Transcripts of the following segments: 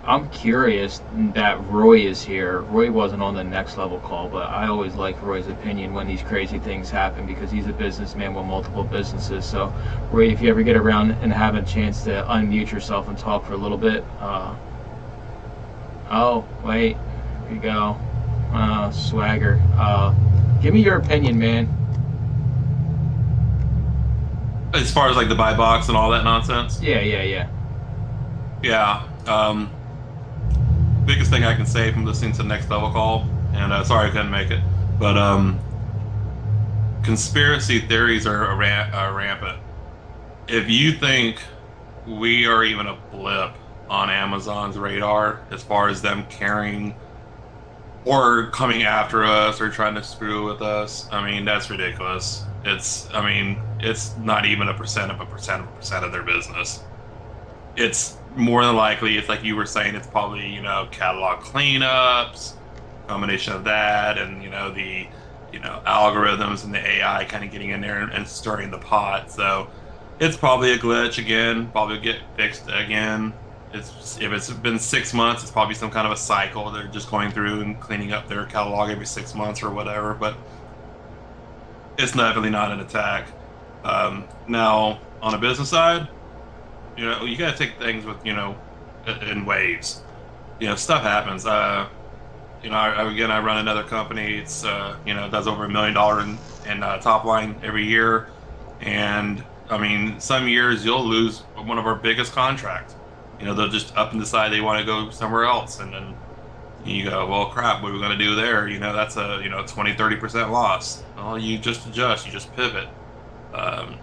I'm curious that Roy is here. Roy wasn't on the next level call, but I always like Roy's opinion when these crazy things happen because he's a businessman with multiple businesses. So, Roy, if you ever get around and have a chance to unmute yourself and talk for a little bit. Oh, wait. Here you go. Swagger. Give me your opinion, man. As far as like the buy box and all that nonsense. Yeah, yeah, yeah. Yeah. Biggest thing I can say from listening to the next level call, and sorry I couldn't make it, but conspiracy theories are rampant. If you think we are even a blip on Amazon's radar as far as them caring or coming after us or trying to screw with us, I mean, that's ridiculous. I mean, it's not even a percent of a percent of a percent of their business. It's more than likely, it's like you were saying, it's probably, catalog cleanups, combination of that, and, algorithms and the AI kind of getting in there and stirring the pot. So it's probably a glitch again, probably get fixed again. If it's been 6 months, it's probably some kind of a cycle. They're just going through and cleaning up their catalog every 6 months or whatever, but it's definitely not an attack. Now, on a business side, you got to take things with, in waves. Stuff happens. Again, I run another company. It's, does over $1 million in top line every year. And I mean, some years you'll lose one of our biggest contracts. They'll just up and decide they want to go somewhere else. And then you go, well, crap, what are we going to do there? That's a, 20, 30% loss. Well, you just adjust, you just pivot. Um,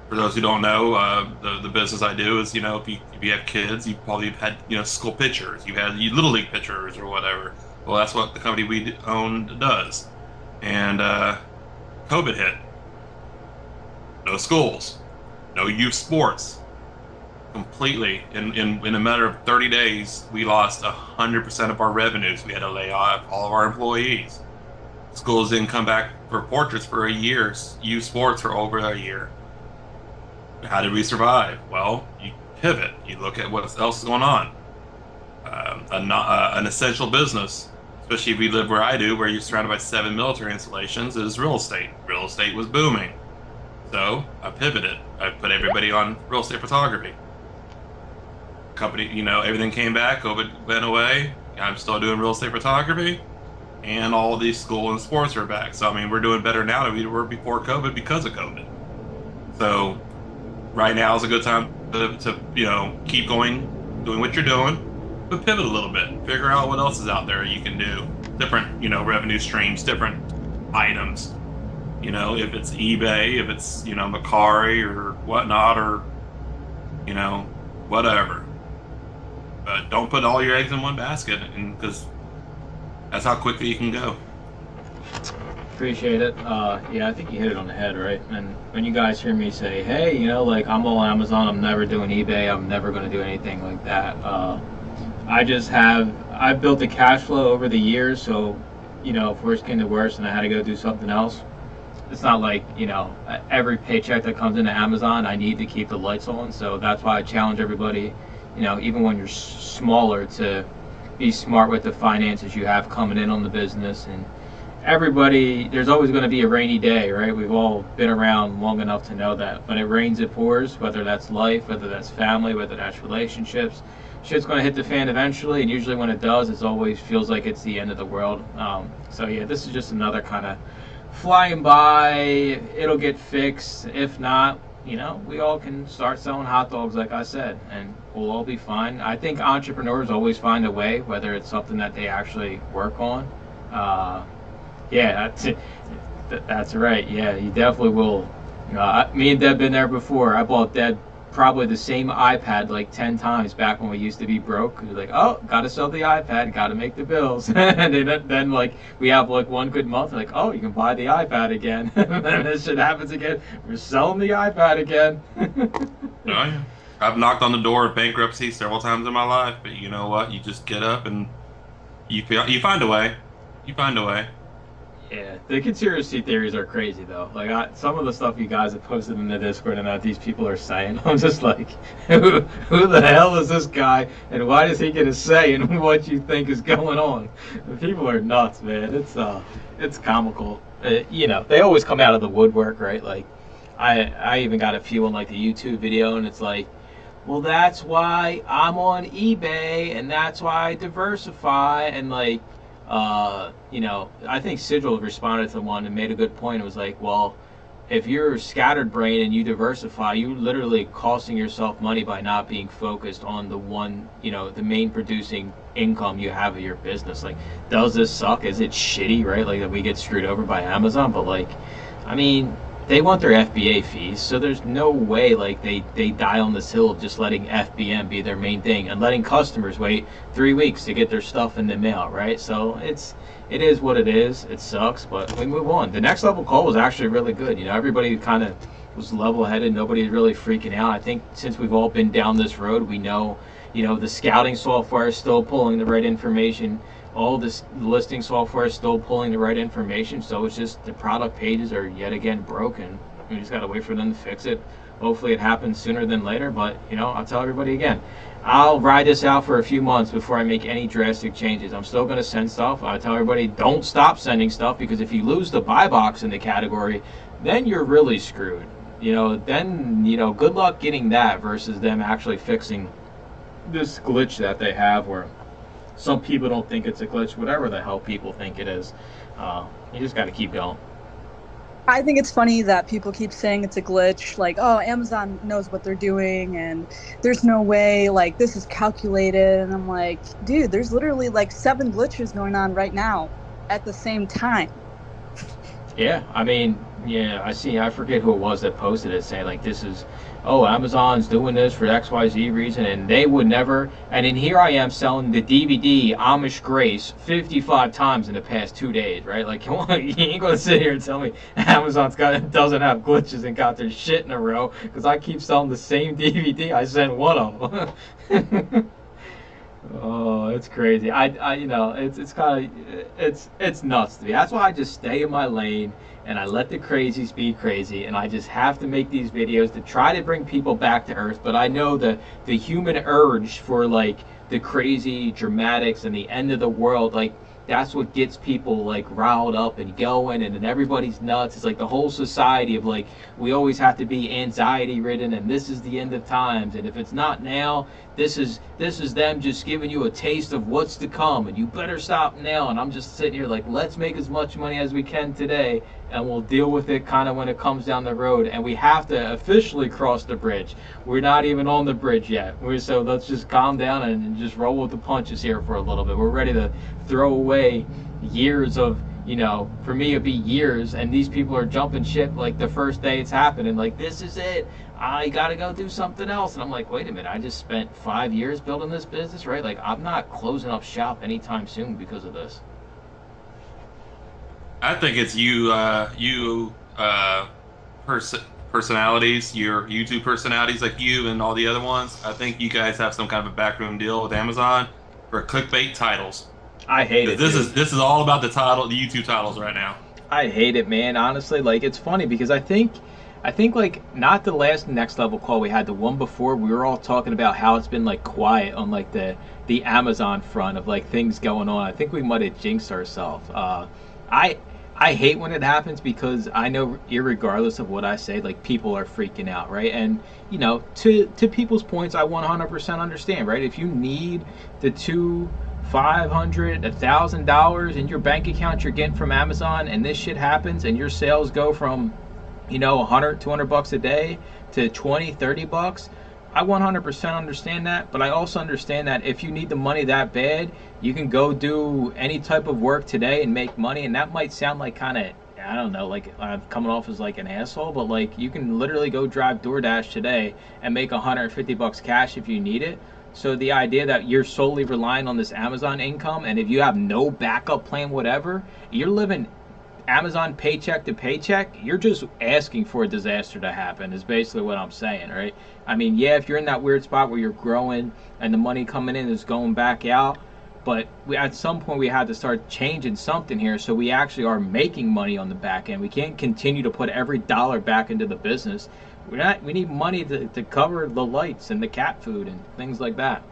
for those who don't know, the business I do is, if you have kids, you probably have had, school pitchers, you had little league pitchers or whatever. Well, that's what the company we own does. And COVID hit. No schools, no youth sports. Completely. In a matter of 30 days, we lost 100% of our revenues. We had to lay off all of our employees. Schools didn't come back for portraits for a year. Youth sports for over a year. How did we survive? Well, you pivot. You look at what else is going on. An essential business, especially if you live where I do, where you're surrounded by 7 military installations, is real estate. Real estate was booming. So I pivoted. I put everybody on real estate photography. Company, everything came back. COVID went away. I'm still doing real estate photography. And all these school and sports are back. So, I mean, we're doing better now than we were before COVID because of COVID. So right now is a good time to keep going, doing what you're doing, but pivot a little bit. Figure out what else is out there you can do. Different, revenue streams, different items. If it's eBay, if it's, Macari or whatnot, or, whatever. But don't put all your eggs in one basket, and because that's how quickly you can go. Appreciate it. Yeah, I think you hit it on the head, right? And when you guys hear me say, hey, like I'm all Amazon, I'm never doing eBay, I'm never going to do anything like that. I've built a cash flow over the years, so, if worst came to worst and I had to go do something else, it's not like, every paycheck that comes into Amazon, I need to keep the lights on. So that's why I challenge everybody, even when you're smaller, to be smart with the finances you have coming in on the business. And everybody, there's always going to be a rainy day, right? We've all been around long enough to know that. When it rains, it pours, whether that's life, whether that's family, whether that's relationships. Shit's going to hit the fan eventually, and usually when it does, it always feels like it's the end of the world. So yeah, this is just another kind of flying by. It'll get fixed. If not, we all can start selling hot dogs, like I said, and we'll all be fine. I think entrepreneurs always find a way, whether it's something that they actually work on. Yeah, that's right. Yeah, you definitely will. Me and Deb been there before. I bought Deb probably the same iPad like 10 times back when we used to be broke. We're like, oh, gotta sell the iPad, gotta make the bills. And then like we have like one good month, like, oh, you can buy the iPad again. And then this shit happens again. We're selling the iPad again. Oh, yeah. I've knocked on the door of bankruptcy several times in my life, but you know what? You just get up and you find a way. You find a way. Yeah, the conspiracy theories are crazy though. Like some of the stuff you guys have posted in the Discord and that these people are saying, I'm just like, who the hell is this guy, and why does he get a say in what you think is going on? People are nuts, man. It's comical. They always come out of the woodwork, right? Like, I even got a few on like the YouTube video, and it's like, well, that's why I'm on eBay, and that's why I diversify, and like, I think Sigil responded to one and made a good point. It was like, well, if you're scattered brain and you diversify, you literally costing yourself money by not being focused on the one, the main producing income you have of your business. Like, does this suck? Is it shitty, right? Like that we get screwed over by Amazon, but like, I mean, they want their FBA fees, so there's no way like they die on this hill of just letting FBM be their main thing and letting customers wait 3 weeks to get their stuff in the mail, right? So it is what it is. It sucks, but we move on. The next level call was actually really good. Everybody kind of was level headed. Nobody's really freaking out. I think since we've all been down this road, we know, the scouting software is still pulling the right information. All this listing software is still pulling the right information, so it's just the product pages are yet again broken. We just gotta wait for them to fix it. Hopefully it happens sooner than later, but I'll tell everybody again, I'll ride this out for a few months before I make any drastic changes. I'm still gonna send stuff. I tell everybody, don't stop sending stuff, because if you lose the buy box in the category, then you're really screwed. Then good luck getting that versus them actually fixing this glitch that they have where some people don't think it's a glitch, whatever the hell people think it is. You just got to keep going. I think it's funny that people keep saying it's a glitch, like, oh, Amazon knows what they're doing and there's no way, like, this is calculated. And I'm like, dude, there's literally like 7 glitches going on right now at the same time. Yeah, I mean, I forget who it was that posted it saying like Amazon's doing this for XYZ reason, and they would never. And then here I am selling the DVD Amish Grace 55 times in the past 2 days, right? Like, come on, you ain't gonna sit here and tell me doesn't have glitches and got their shit in a row, because I keep selling the same DVD. I sent one of them. Oh, it's crazy. It's kind of, it's nuts to me. That's why I just stay in my lane and I let the crazies be crazy, and I just have to make these videos to try to bring people back to earth. But I know the human urge for like the crazy dramatics and the end of the world, like that's what gets people like riled up and going, and then everybody's nuts. It's like the whole society of like, we always have to be anxiety ridden, and this is the end of times, and if it's not now, this is them just giving you a taste of what's to come, and you better stop now. And I'm just sitting here like, let's make as much money as we can today, and we'll deal with it kind of when it comes down the road. And we have to officially cross the bridge. We're not even on the bridge yet. So let's just calm down and just roll with the punches here for a little bit. We're ready to throw away years of, for me it'd be years, and these people are jumping ship like the first day it's happening, like, this is it, I gotta go do something else. And I'm like, wait a minute, I just spent 5 years building this business, right? Like, I'm not closing up shop anytime soon because of this. I think it's personalities, your YouTube personalities, like you and all the other ones. I think you guys have some kind of a backroom deal with Amazon for clickbait titles. I hate it. This is all about the YouTube titles right now. I hate it, man. Honestly, like, it's funny because I think like, not the last next level call we had, the one before, we were all talking about how it's been like quiet on like the Amazon front of like things going on. I think we might have jinxed ourselves. I hate when it happens, because I know irregardless of what I say, like, people are freaking out, right? And to people's points, I 100% understand, right? If you need the $500, $1,000 in your bank account you're getting from Amazon, and this shit happens and your sales go from 100, 200 bucks a day to 20, 30 bucks, I 100% understand that. But I also understand that if you need the money that bad, you can go do any type of work today and make money. And that might sound like kind of, I don't know, like I'm coming off as like an asshole, but like, you can literally go drive DoorDash today and make 150 bucks cash if you need it. So the idea that you're solely relying on this Amazon income, and if you have no backup plan, whatever, you're living Amazon paycheck to paycheck, you're just asking for a disaster to happen, is basically what I'm saying, right? I mean, yeah, if you're in that weird spot where you're growing and the money coming in is going back out, But at some point we had to start changing something here, so we actually are making money on the back end. We can't continue to put every dollar back into the business. We need money to cover the lights and the cat food and things like that.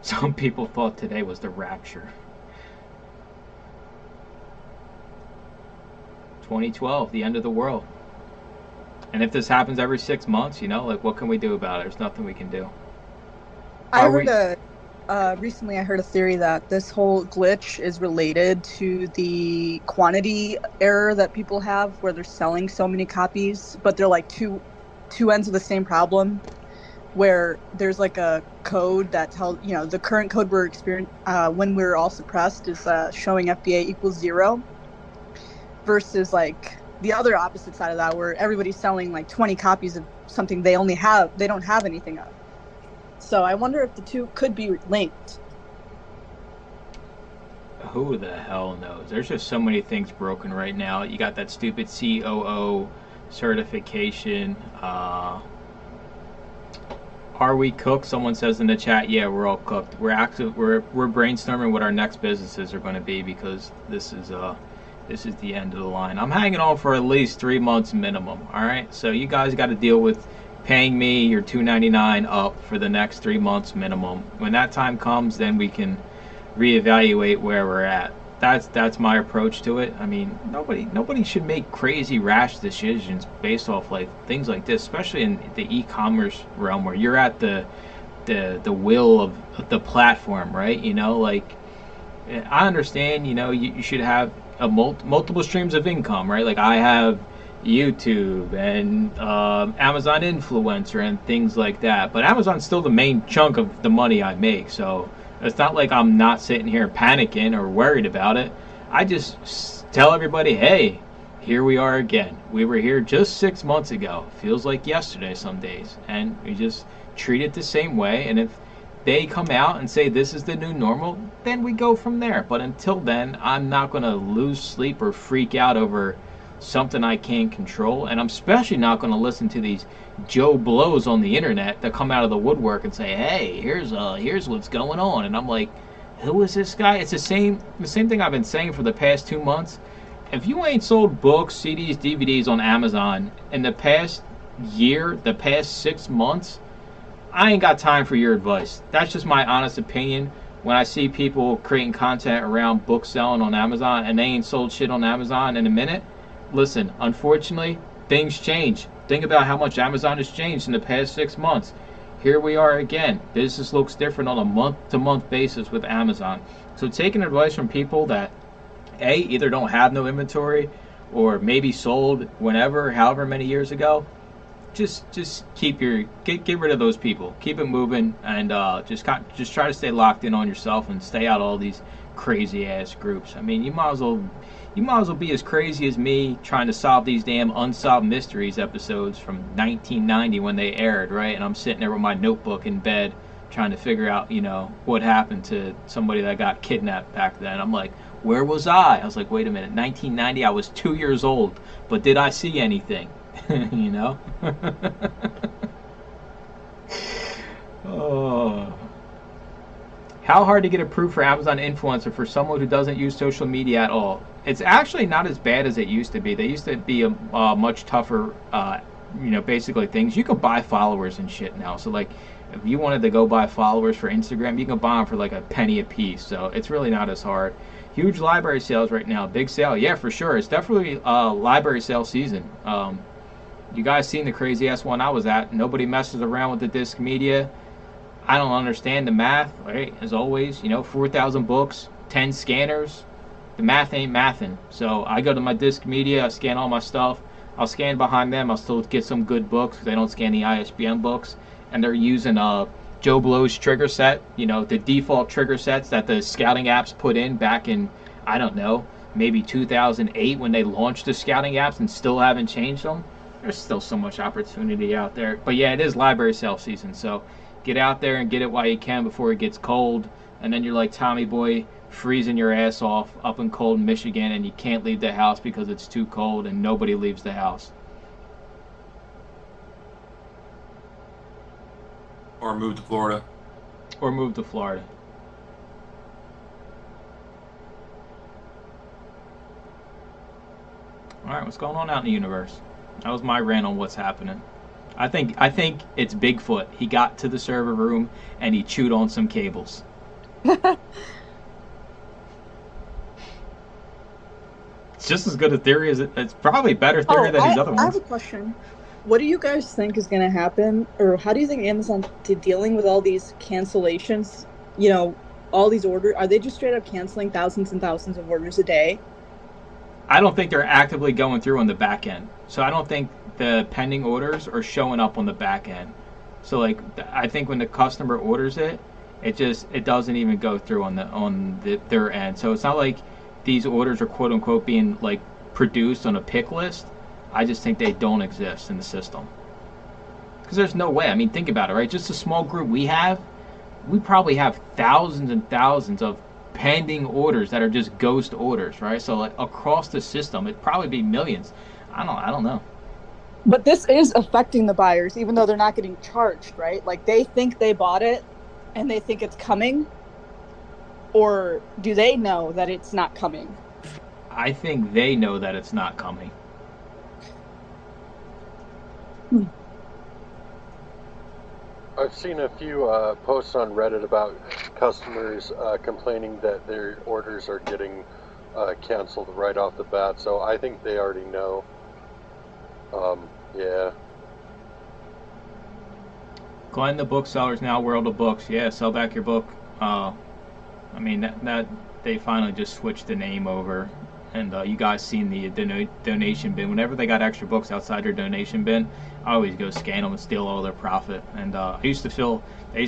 Some people thought today was the rapture. 2012, the end of the world. And if this happens every 6 months, like, what can we do about it? There's nothing we can do. Recently I heard a theory that this whole glitch is related to the quantity error that people have, where they're selling so many copies, but they're like two ends of the same problem, where there's like a code that tells, the current code we're experiencing when we're all suppressed is showing FBA equals 0, versus like the other opposite side of that, where everybody's selling like 20 copies of something they don't have anything of. So I wonder if the two could be linked. Who the hell knows? There's just so many things broken right now. You got that stupid COO certification. Are we cooked? Someone says in the chat, yeah, we're all cooked. We're brainstorming what our next businesses are going to be, because this is the end of the line. I'm hanging on for at least 3 months minimum. All right, so you guys got to deal with paying me your $2.99 up for the next 3 months minimum. When that time comes, then we can reevaluate where we're at. That's my approach to it. I mean, nobody should make crazy rash decisions based off like things like this, especially in the e-commerce realm where you're at the will of the platform, right? Like, I understand, you should have a multiple streams of income, right? Like I have YouTube and Amazon influencer and things like that, but Amazon's still the main chunk of the money I make, so it's not like I'm not sitting here panicking or worried about it. I just tell everybody, hey, here we are again. We were here just 6 months ago. Feels like yesterday some days, and we just treat it the same way. And if they come out and say this is the new normal, then we go from there. But until then, I'm not going to lose sleep or freak out over something I can't control, and I'm especially not going to listen to these Joe Blows on the internet that come out of the woodwork and say, hey, here's what's going on. And I'm like, who is this guy? It's the same thing I've been saying for the past 2 months. If you ain't sold books, CDs, DVDs on Amazon in the past year, the past 6 months, I ain't got time for your advice. That's just my honest opinion. When I see people creating content around book selling on Amazon and they ain't sold shit on Amazon in a minute, listen, unfortunately, things change. Think about how much Amazon has changed in the past 6 months. Here we are again. Business looks different on a month-to-month basis with Amazon. So taking advice from people that, A, either don't have no inventory or maybe sold whenever, however many years ago, just get rid of those people. Keep it moving, and just try to stay locked in on yourself and stay out of all these crazy-ass groups. I mean, you might as well be as crazy as me trying to solve these damn Unsolved Mysteries episodes from 1990 when they aired, right? And I'm sitting there with my notebook in bed trying to figure out, what happened to somebody that got kidnapped back then. I'm like, where was I? I was like, wait a minute, 1990, I was 2 years old, but did I see anything? Oh. How hard to get approved for Amazon influencer for someone who doesn't use social media at all? It's actually not as bad as it used to be. They used to be a much tougher, basically things. You can buy followers and shit now. So like, if you wanted to go buy followers for Instagram, you can buy them for like a penny a piece. So it's really not as hard. Huge library sales right now. Big sale. Yeah, for sure. It's definitely library sale season. You guys seen the crazy ass one I was at. Nobody messes around with the disc media. I don't understand the math, right? As always, 4,000 books, 10 scanners. The math ain't mathin'. So I go to my disc media, I scan all my stuff. I'll scan behind them. I'll still get some good books. They don't scan the ISBN books. And they're using Joe Blow's trigger set, the default trigger sets that the scouting apps put in back in, I don't know, maybe 2008 when they launched the scouting apps and still haven't changed them. There's still so much opportunity out there. But yeah, it is library sale season. So get out there and get it while you can before it gets cold. And then you're like Tommy Boy freezing your ass off up in cold Michigan and you can't leave the house because it's too cold and nobody leaves the house. Or move to Florida. Or move to Florida. All right, what's going on out in the universe? That was my rant on what's happening. I think it's Bigfoot. He got to the server room and he chewed on some cables. It's just as good a theory as it's probably better theory than these other ones. I have a question. What do you guys think is going to happen, or how do you think Amazon dealing with all these cancellations? You know, all these orders, are they just straight up canceling thousands and thousands of orders a day? I don't think they're actively going through on the back end. So I don't think the pending orders are showing up on the back end. So like I think when the customer orders it, it doesn't even go through on their end. So it's not like these orders are quote unquote being like produced on a pick list. I just think they don't exist in the system. Because there's no way. I mean, think about it, right? Just a small group we probably have thousands and thousands of pending orders that are just ghost orders, right? So like across the system, it'd probably be millions. I don't know. But this is affecting the buyers, even though they're not getting charged, right? Like they think they bought it and they think it's coming, or do they know that it's not coming? I think they know that it's not coming. I've seen a few posts on Reddit about customers complaining that their orders are getting canceled right off the bat, so I think they already know. Yeah. Glenn, the booksellers now, World of Books. Yeah, sell back your book. I mean, that they finally just switched the name over. And you guys seen the donation bin. Whenever they got extra books outside their donation bin, I always go scan them and steal all their profit. And they used to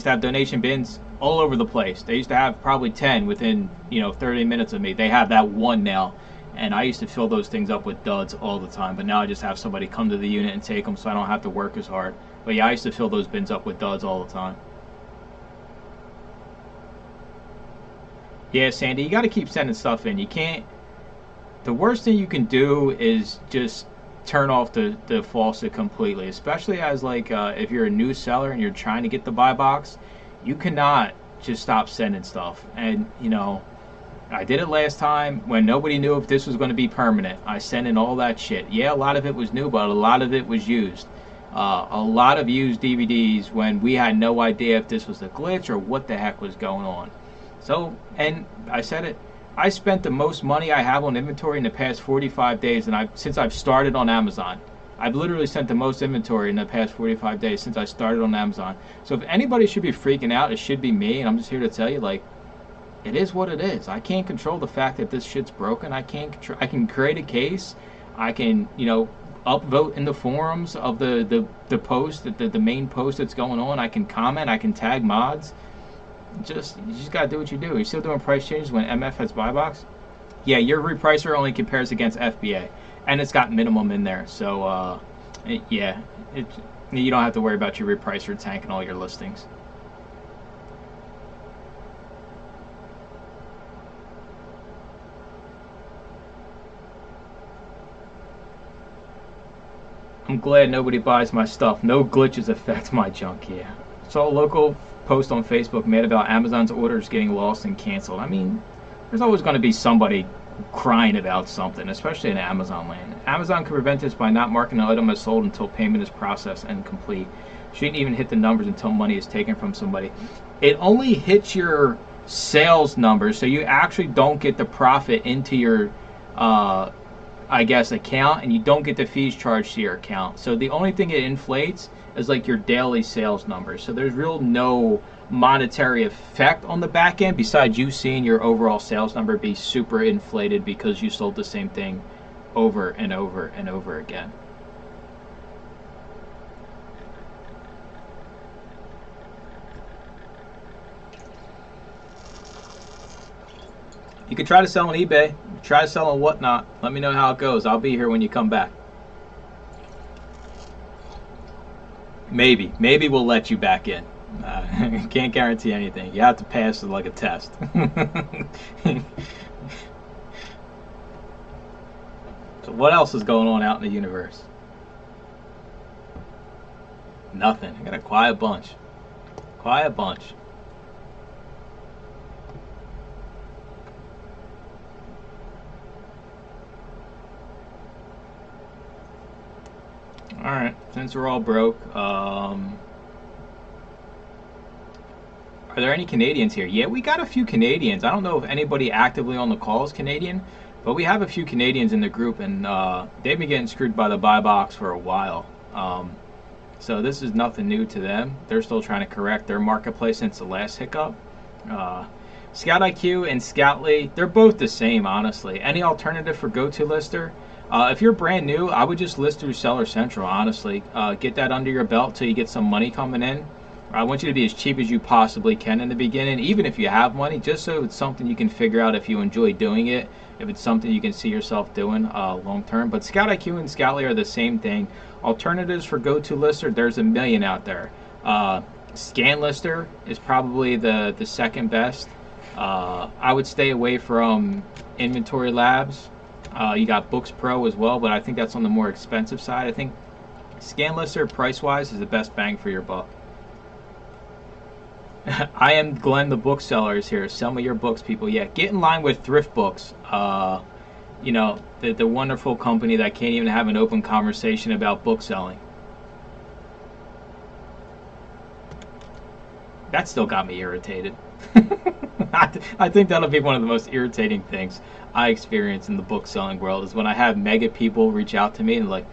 have donation bins all over the place. They used to have probably 10 within 30 minutes of me. They have that one now. And I used to fill those things up with duds all the time. But now I just have somebody come to the unit and take them so I don't have to work as hard. But yeah, I used to fill those bins up with duds all the time. Yeah, Sandy, you got to keep sending stuff in. You can't. The worst thing you can do is just turn off the faucet completely, especially as like if you're a new seller and you're trying to get the buy box, you cannot just stop sending stuff. And I did it last time when nobody knew if this was going to be permanent. I sent in all that shit. Yeah, a lot of it was new, but a lot of it was used. A lot of used DVDs when we had no idea if this was a glitch or what the heck was going on. So, and I said it, I spent the most money I have on inventory in the past 45 days, and since I've started on Amazon. I've literally sent the most inventory in the past 45 days since I started on Amazon. So if anybody should be freaking out, it should be me, and I'm just here to tell you, like, it is what it is. I can't control the fact that this shit's broken. I can create a case. I can, upvote in the forums of the post, the main post that's going on. I can comment. I can tag mods. You just gotta do what you do. You're still doing price changes when MF has buy box. Yeah, your repricer only compares against FBA, and it's got minimum in there. So you don't have to worry about your repricer tanking all your listings. I'm glad nobody buys my stuff. No glitches affect my junk. Yeah. Saw a local post on Facebook made about Amazon's orders getting lost and canceled. I mean, there's always going to be somebody crying about something, especially in Amazon land. Amazon can prevent this by not marking an item as sold until payment is processed and complete. Shouldn't even hit the numbers until money is taken from somebody. It only hits your sales numbers, so you actually don't get the profit into your account, and you don't get the fees charged to your account. So the only thing it inflates is like your daily sales numbers. So there's no monetary effect on the back end besides you seeing your overall sales number be super inflated because you sold the same thing over and over and over again. You can try to sell on eBay, try to sell on whatnot. Let me know how it goes. I'll be here when you come back. Maybe we'll let you back in. Can't guarantee anything. You have to pass it like a test. So what else is going on out in the universe? Nothing. I got a quiet bunch. Quiet bunch. Alright, since we're all broke, are there any Canadians here? Yeah, we got a few Canadians. I don't know if anybody actively on the call is Canadian, but we have a few Canadians in the group, and they've been getting screwed by the buy box for a while. So this is nothing new to them. They're still trying to correct their marketplace since the last hiccup. Scout IQ and Scoutly, they're both the same, honestly. Any alternative for GoToLister? If you're brand new, I would just list through Seller Central, honestly. Get that under your belt till you get some money coming in. I want you to be as cheap as you possibly can in the beginning, even if you have money, just so it's something you can figure out if you enjoy doing it, if it's something you can see yourself doing long term. But Scout IQ and Scoutly are the same thing. Alternatives for GoToLister, there's a million out there. ScanLister is probably the second best. I would stay away from Inventory Labs. You got Books Pro as well, but I think that's on the more expensive side. I think ScanLister, price-wise, is the best bang for your buck. I am Glenn the bookseller is here. Sell me your books, people. Yeah, get in line with Thrift Books. You know, the wonderful company that can't even have an open conversation about book selling. That still got me irritated. I think that'll be one of the most irritating things I experience in the book selling world is when I have mega people reach out to me and like,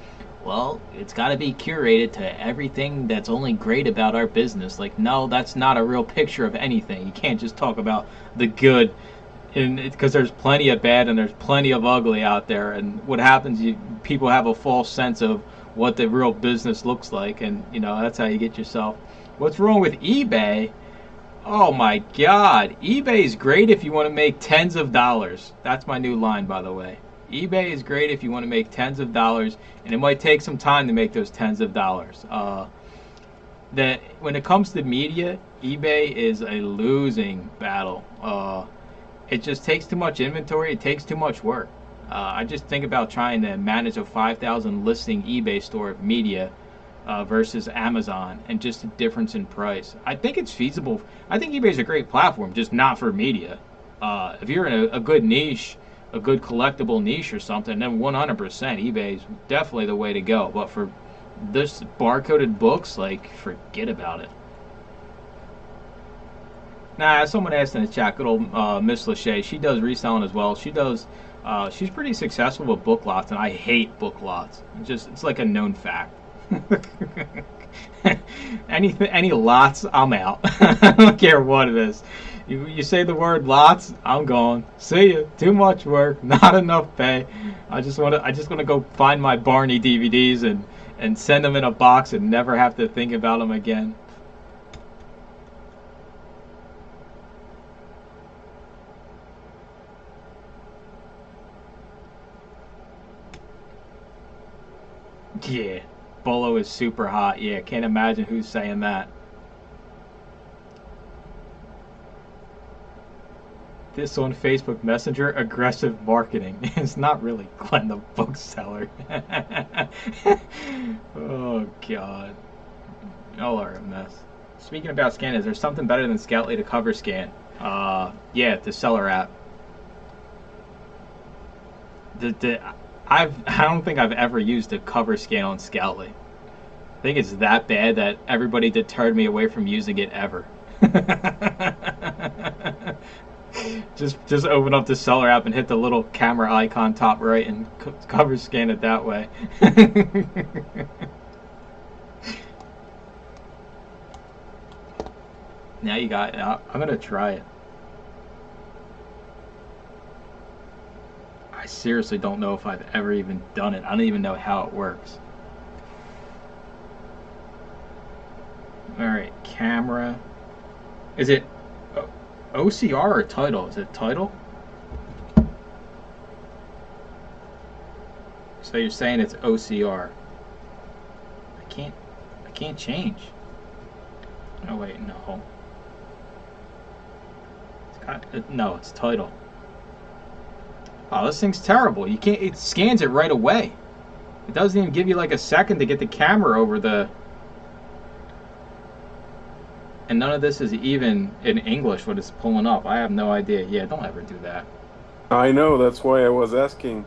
well, it's got to be curated to everything that's only great about our business. Like, no, that's not a real picture of anything. You can't just talk about the good, because there's plenty of bad and there's plenty of ugly out there. And what happens, people have a false sense of what the real business looks like, and you know that's how you get yourself. What's wrong with eBay? Oh my God, eBay is great if you want to make tens of dollars. That's my new line, by the way. eBay is great if you want to make tens of dollars, and it might take some time to make those tens of dollars. That when it comes to media, eBay is a losing battle. It just takes too much inventory. It takes too much work. I just think about trying to manage a 5,000 listing eBay store of media versus Amazon, and just the difference in price. I think it's feasible. I think eBay is a great platform, just not for media. If you're in a good niche, a good collectible niche or something, then 100% eBay is definitely the way to go. But for this barcoded books, like, forget about it. Nah, someone asked in the chat, good old Miss Lachey, she does reselling as well. She does, she's pretty successful with book lots, and I hate book lots. It's like a known fact. Any lots, I'm out. I don't care what it is. You say the word lots, I'm gone. See ya. Too much work, not enough pay. I just want to go find my Barney DVDs and send them in a box and never have to think about them again. Yeah, Bolo is super hot. Yeah, can't imagine who's saying that. This on Facebook Messenger, aggressive marketing. It's not really Glenn the bookseller. Oh God, y'all are a mess. Speaking about scan, is there something better than Scoutly to cover scan? Yeah, the seller app. I don't think I've ever used a cover scan on Scoutly. I think it's that bad that everybody deterred me away from using it ever. Just open up the seller app and hit the little camera icon top right and cover scan it that way. Now you got it. I'm gonna try it. I seriously don't know if I've ever even done it. I don't even know how it works. Alright, camera. Is it OCR or title? Is it title? So you're saying it's OCR. I can't change. Oh wait, no. No, it's title. Oh, this thing's terrible. You can't. It scans it right away. It doesn't even give you like a second to get the camera over the. And none of this is even in English. What it's pulling up, I have no idea. Yeah, don't ever do that. I know, that's why I was asking.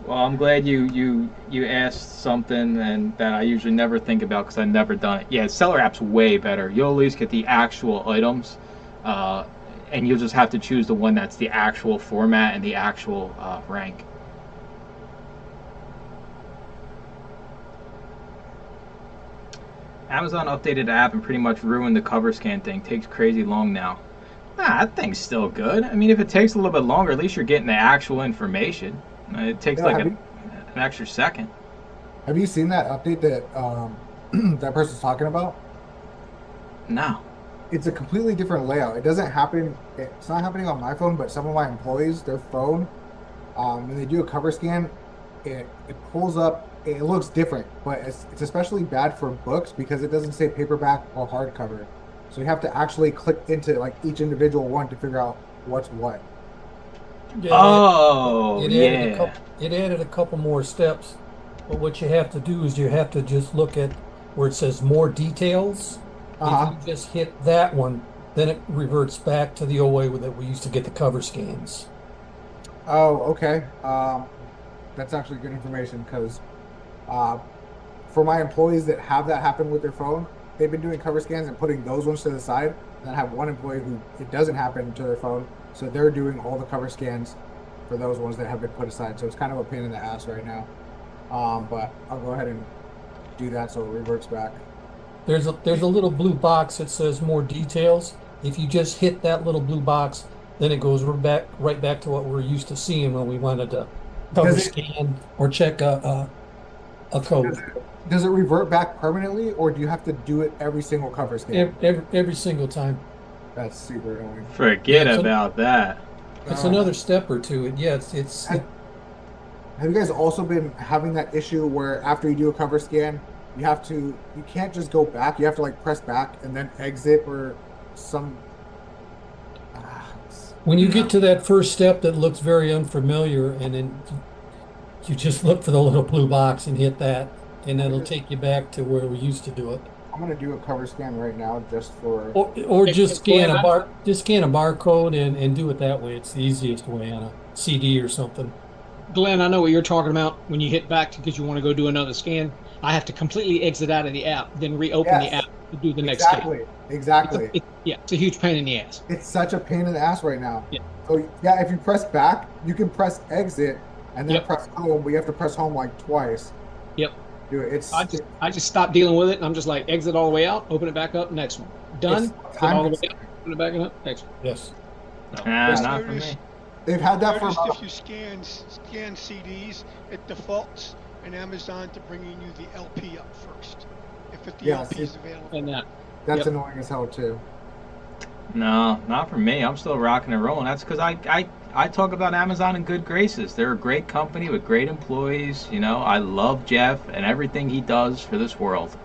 Well, I'm glad you asked something and that I usually never think about because I've never done it. Yeah, Seller App's way better. You'll at least get the actual items, and you'll just have to choose the one that's the actual format and the actual rank. Amazon updated the app and pretty much ruined the cover scan thing. Takes crazy long now. That thing's still good. I mean, if it takes a little bit longer, at least you're getting the actual information. It takes an extra second. Have you seen that update that that person's talking about? No. It's a completely different layout. It doesn't happen. It's not happening on my phone, but some of my employees, their phone, when they do a cover scan, it pulls up. It looks different, but it's especially bad for books because it doesn't say paperback or hardcover. So you have to actually click into like each individual one to figure out what's what. Yeah, oh, it added a couple more steps, but what you have to do is you have to just look at where it says more details. If you just hit that one, then it reverts back to the old way that we used to get the cover scans. Oh, okay. That's actually good information because for my employees that have that happen with their phone, they've been doing cover scans and putting those ones to the side. And I have one employee who it doesn't happen to their phone, so they're doing all the cover scans for those ones that have been put aside. So it's kind of a pain in the ass right now. But I'll go ahead and do that so it reverts back. There's a little blue box that says more details. If you just hit that little blue box, then it goes right back to what we're used to seeing when we wanted to cover scan or check a code. Does it revert back permanently, or do you have to do it every single cover scan? Every single time. That's super annoying. Forget about that. It's another step or two. Yeah, it's. Have you guys also been having that issue where after you do a cover scan, you can't just go back. You have to like press back and then exit or some. When you get to that first step that looks very unfamiliar, and then you just look for the little blue box and hit that, and it'll take you back to where we used to do it. I'm gonna do a cover scan right now just for. Or just scan a barcode and do it that way. It's the easiest way on a CD or something. Glenn, I know what you're talking about when you hit back because you want to go do another scan. I have to completely exit out of the app, then reopen the app to do the next scan. Exactly. It's a huge pain in the ass. It's such a pain in the ass right now. Yeah. So yeah, if you press back, you can press exit and then press home, but you have to press home like twice. Yep. Do it. I just stopped dealing with it, and I'm just like exit all the way out, open it back up, next one. Done. All the way out, open it back up, next one. Yes. Not for me. They've had that for about. If you scan CDs, it defaults in Amazon to bringing you the LP up first. If the LP is available. And that's annoying as hell too. No, not for me. I'm still rocking and rolling. That's because I talk about Amazon in good graces. They're a great company with great employees. You know, I love Jeff and everything he does for this world.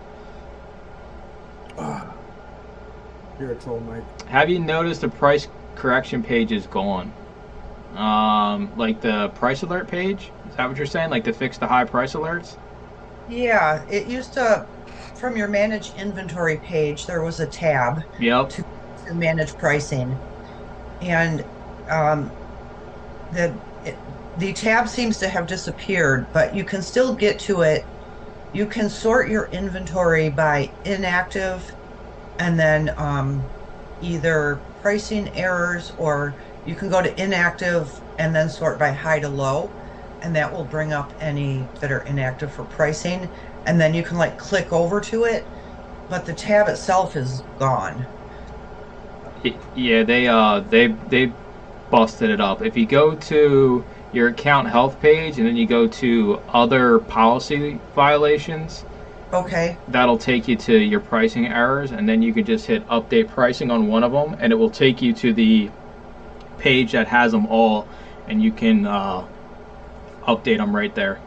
You're a troll, Mike. Have you noticed the price correction page is gone? Like the price alert page? Is that what you're saying? Like to fix the high price alerts? Yeah, it used to, from your manage inventory page, there was a tab to manage pricing. And the tab seems to have disappeared, but you can still get to it. You can sort your inventory by inactive and then either pricing errors, or you can go to inactive and then sort by high to low, and that will bring up any that are inactive for pricing. And then you can like click over to it, but the tab itself is gone. Yeah, they busted it up. If you go to your account health page and then you go to other policy violations, that'll take you to your pricing errors, and then you can just hit update pricing on one of them, and it will take you to the page that has them all, and you can update them right there.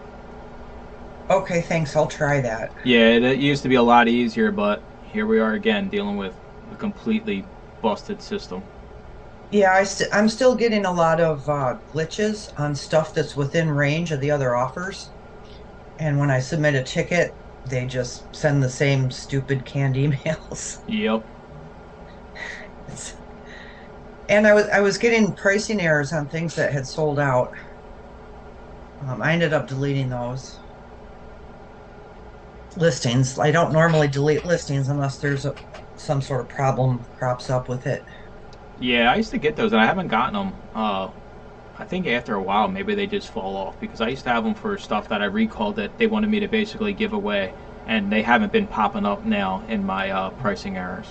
Okay, thanks. I'll try that. Yeah, it used to be a lot easier, but here we are again dealing with a completely busted system. Yeah, I'm still getting a lot of glitches on stuff that's within range of the other offers. And when I submit a ticket, they just send the same stupid canned emails. Yep. And I was getting pricing errors on things that had sold out. I ended up deleting those listings. I don't normally delete listings unless there's some sort of problem crops up with it. Yeah, I used to get those, and I haven't gotten them. I think after a while, maybe they just fall off, because I used to have them for stuff that I recalled that they wanted me to basically give away, and they haven't been popping up now in my pricing errors.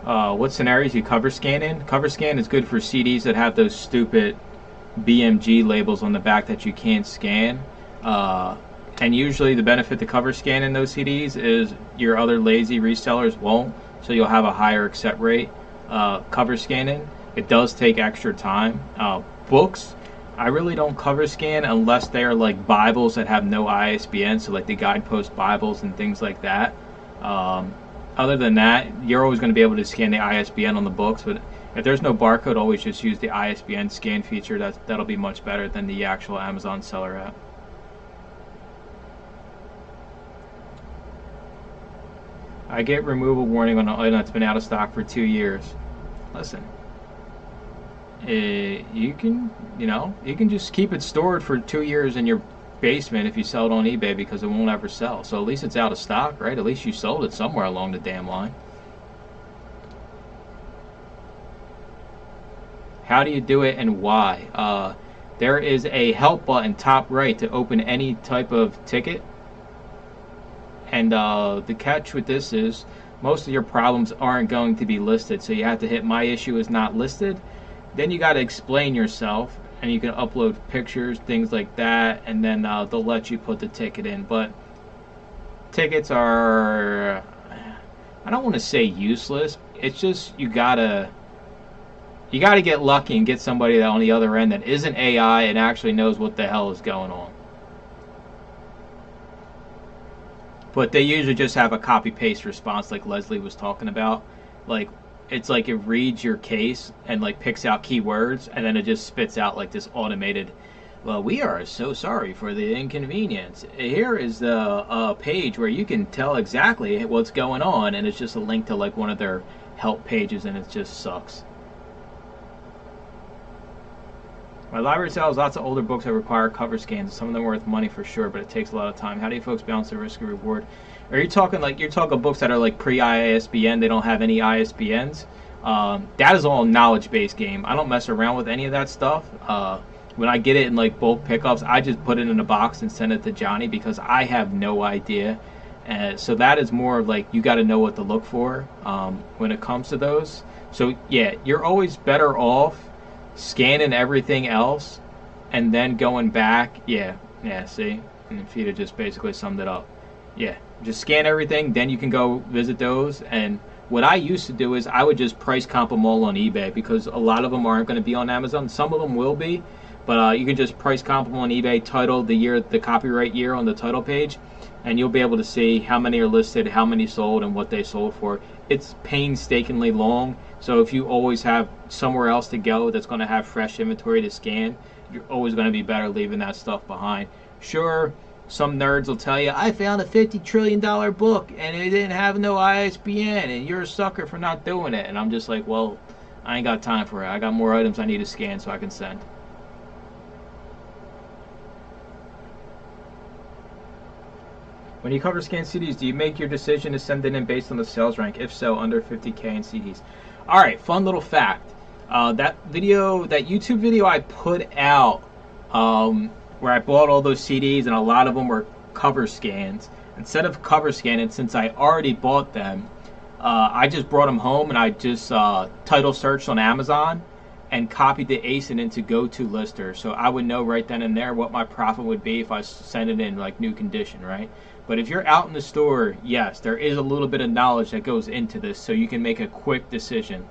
What scenarios you cover scan in? Cover scan is good for CDs that have those stupid BMG labels on the back that you can't scan. And usually the benefit to cover scan in those CDs is your other lazy resellers won't, so you'll have a higher accept rate. Cover scanning, it does take extra time. Books, I really don't cover scan unless they are like Bibles that have no ISBN, so like the guidepost Bibles and things like that. Other than that, you're always going to be able to scan the ISBN on the books, but if there's no barcode, always just use the ISBN scan feature. That'll be much better than the actual Amazon seller app. I get removal warning on an item that's been out of stock for 2 years. Listen, you can just keep it stored for 2 years in your basement if you sell it on eBay, because it won't ever sell. So at least it's out of stock, right? At least you sold it somewhere along the damn line. How do you do it and why? There is a help button top right to open any type of ticket. And the catch with this is most of your problems aren't going to be listed. So you have to hit my issue is not listed. Then you got to explain yourself, and you can upload pictures, things like that, and then they'll let you put the ticket in. But tickets are, I don't want to say useless. It's just you gotta get lucky and get somebody that on the other end that isn't AI and actually knows what the hell is going on. But they usually just have a copy-paste response like Leslie was talking about. Like, it's like it reads your case and like picks out keywords, and then it just spits out like this automated, well, we are so sorry for the inconvenience. Here is the page where you can tell exactly what's going on, and it's just a link to like one of their help pages, and it just sucks. My library sells lots of older books that require cover scans. Some of them are worth money for sure, but it takes a lot of time. How do you folks balance the risk and reward? Are you talking like you're talking books that are like pre-ISBN? They don't have any ISBNs. That is all knowledge-based game. I don't mess around with any of that stuff. When I get it in like bulk pickups, I just put it in a box and send it to Johnny because I have no idea. So that is more of like you got to know what to look for when it comes to those. So yeah, you're always better off scanning everything else and then going back. Yeah, see, and Fida just basically summed it up. Yeah, just scan everything, then you can go visit those. And what I used to do is I would just price comp them all on eBay, because a lot of them aren't going to be on Amazon. Some of them will be, but you can just price comp them on eBay, title the year, the copyright year on the title page, and you'll be able to see how many are listed, how many sold, and what they sold for. It's painstakingly long, so if you always have somewhere else to go that's going to have fresh inventory to scan, you're always going to be better leaving that stuff behind. Sure, some nerds will tell you, I found a $50 trillion book and it didn't have no ISBN, and you're a sucker for not doing it. And I'm just like, well, I ain't got time for it. I got more items I need to scan so I can send. When you cover scan CDs, do you make your decision to send it in based on the sales rank? If so, under 50K in CDs. All right, fun little fact. That YouTube video I put out where I bought all those CDs, and a lot of them were cover scans. Instead of cover scanning, since I already bought them, I just brought them home and I just title searched on Amazon and copied the ASIN into go-to lister. So I would know right then and there what my profit would be if I sent it in like new condition, right? But if you're out in the store, yes, there is a little bit of knowledge that goes into this, so you can make a quick decision.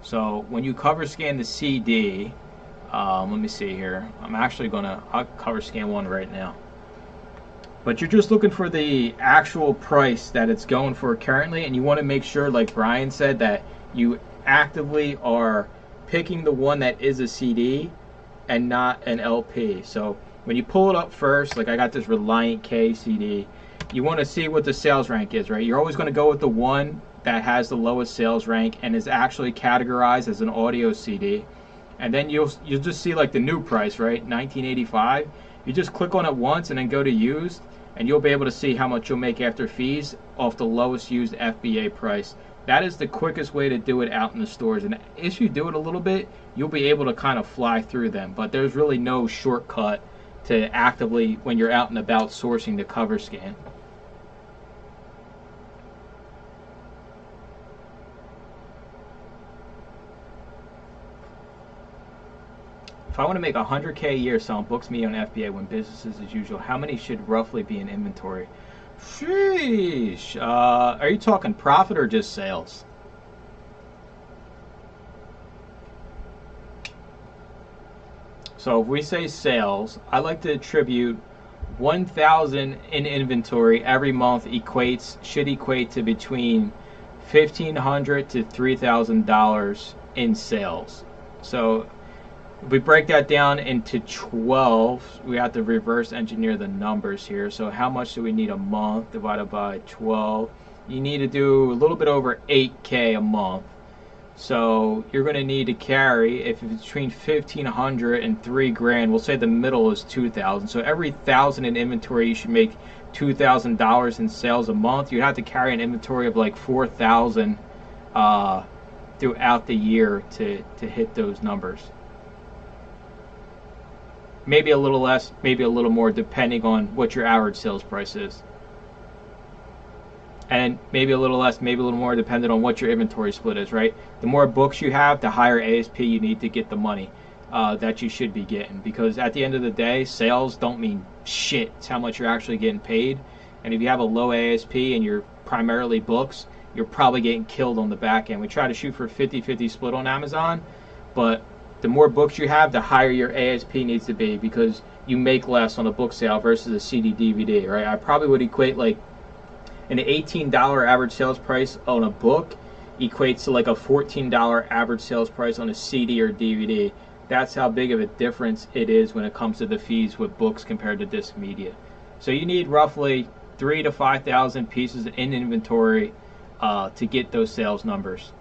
So when you cover scan the CD, let me see here. I'll cover scan one right now. But you're just looking for the actual price that it's going for currently, and you want to make sure, like Brian said, that you actively are picking the one that is a CD and not an LP. So when you pull it up first, like I got this Reliant K CD, you want to see what the sales rank is, right? You're always going to go with the one that has the lowest sales rank and is actually categorized as an audio CD. And then you'll just see like the new price, right? 1985. You just click on it once and then go to used, and you'll be able to see how much you'll make after fees off the lowest used FBA price. That is the quickest way to do it out in the stores. And if you do it a little bit, you'll be able to kind of fly through them. But there's really no shortcut to actively, when you're out and about, sourcing the cover scan. If I want to make $100K a year selling books me on FBA when business is as usual, how many should roughly be in inventory? Sheesh. Are you talking profit or just sales? So if we say sales, I like to attribute 1,000 in inventory every month should equate to between $1,500 to $3,000 in sales. So if we break that down into 12, we have to reverse engineer the numbers here. So how much do we need a month divided by 12? You need to do a little bit over 8K a month. So you're going to need to carry, if it's between 1,500 and 3 grand, we'll say the middle is 2,000. So every 1,000 in inventory, you should make $2,000 in sales a month. You'd have to carry an inventory of like 4,000 throughout the year to hit those numbers. Maybe a little less, maybe a little more, depending on what your average sales price is. And maybe a little less, maybe a little more, depending on what your inventory split is, right? The more books you have, the higher ASP you need to get the money that you should be getting. Because at the end of the day, sales don't mean shit. It's how much you're actually getting paid. And if you have a low ASP and you're primarily books, you're probably getting killed on the back end. We try to shoot for 50-50 split on Amazon, but the more books you have, the higher your ASP needs to be, because you make less on a book sale versus a CD DVD, right? I probably would equate like an $18 average sales price on a book equates to like a $14 average sales price on a CD or DVD. That's how big of a difference it is when it comes to the fees with books compared to disc media. So you need roughly 3,000 to 5,000 pieces in inventory to get those sales numbers.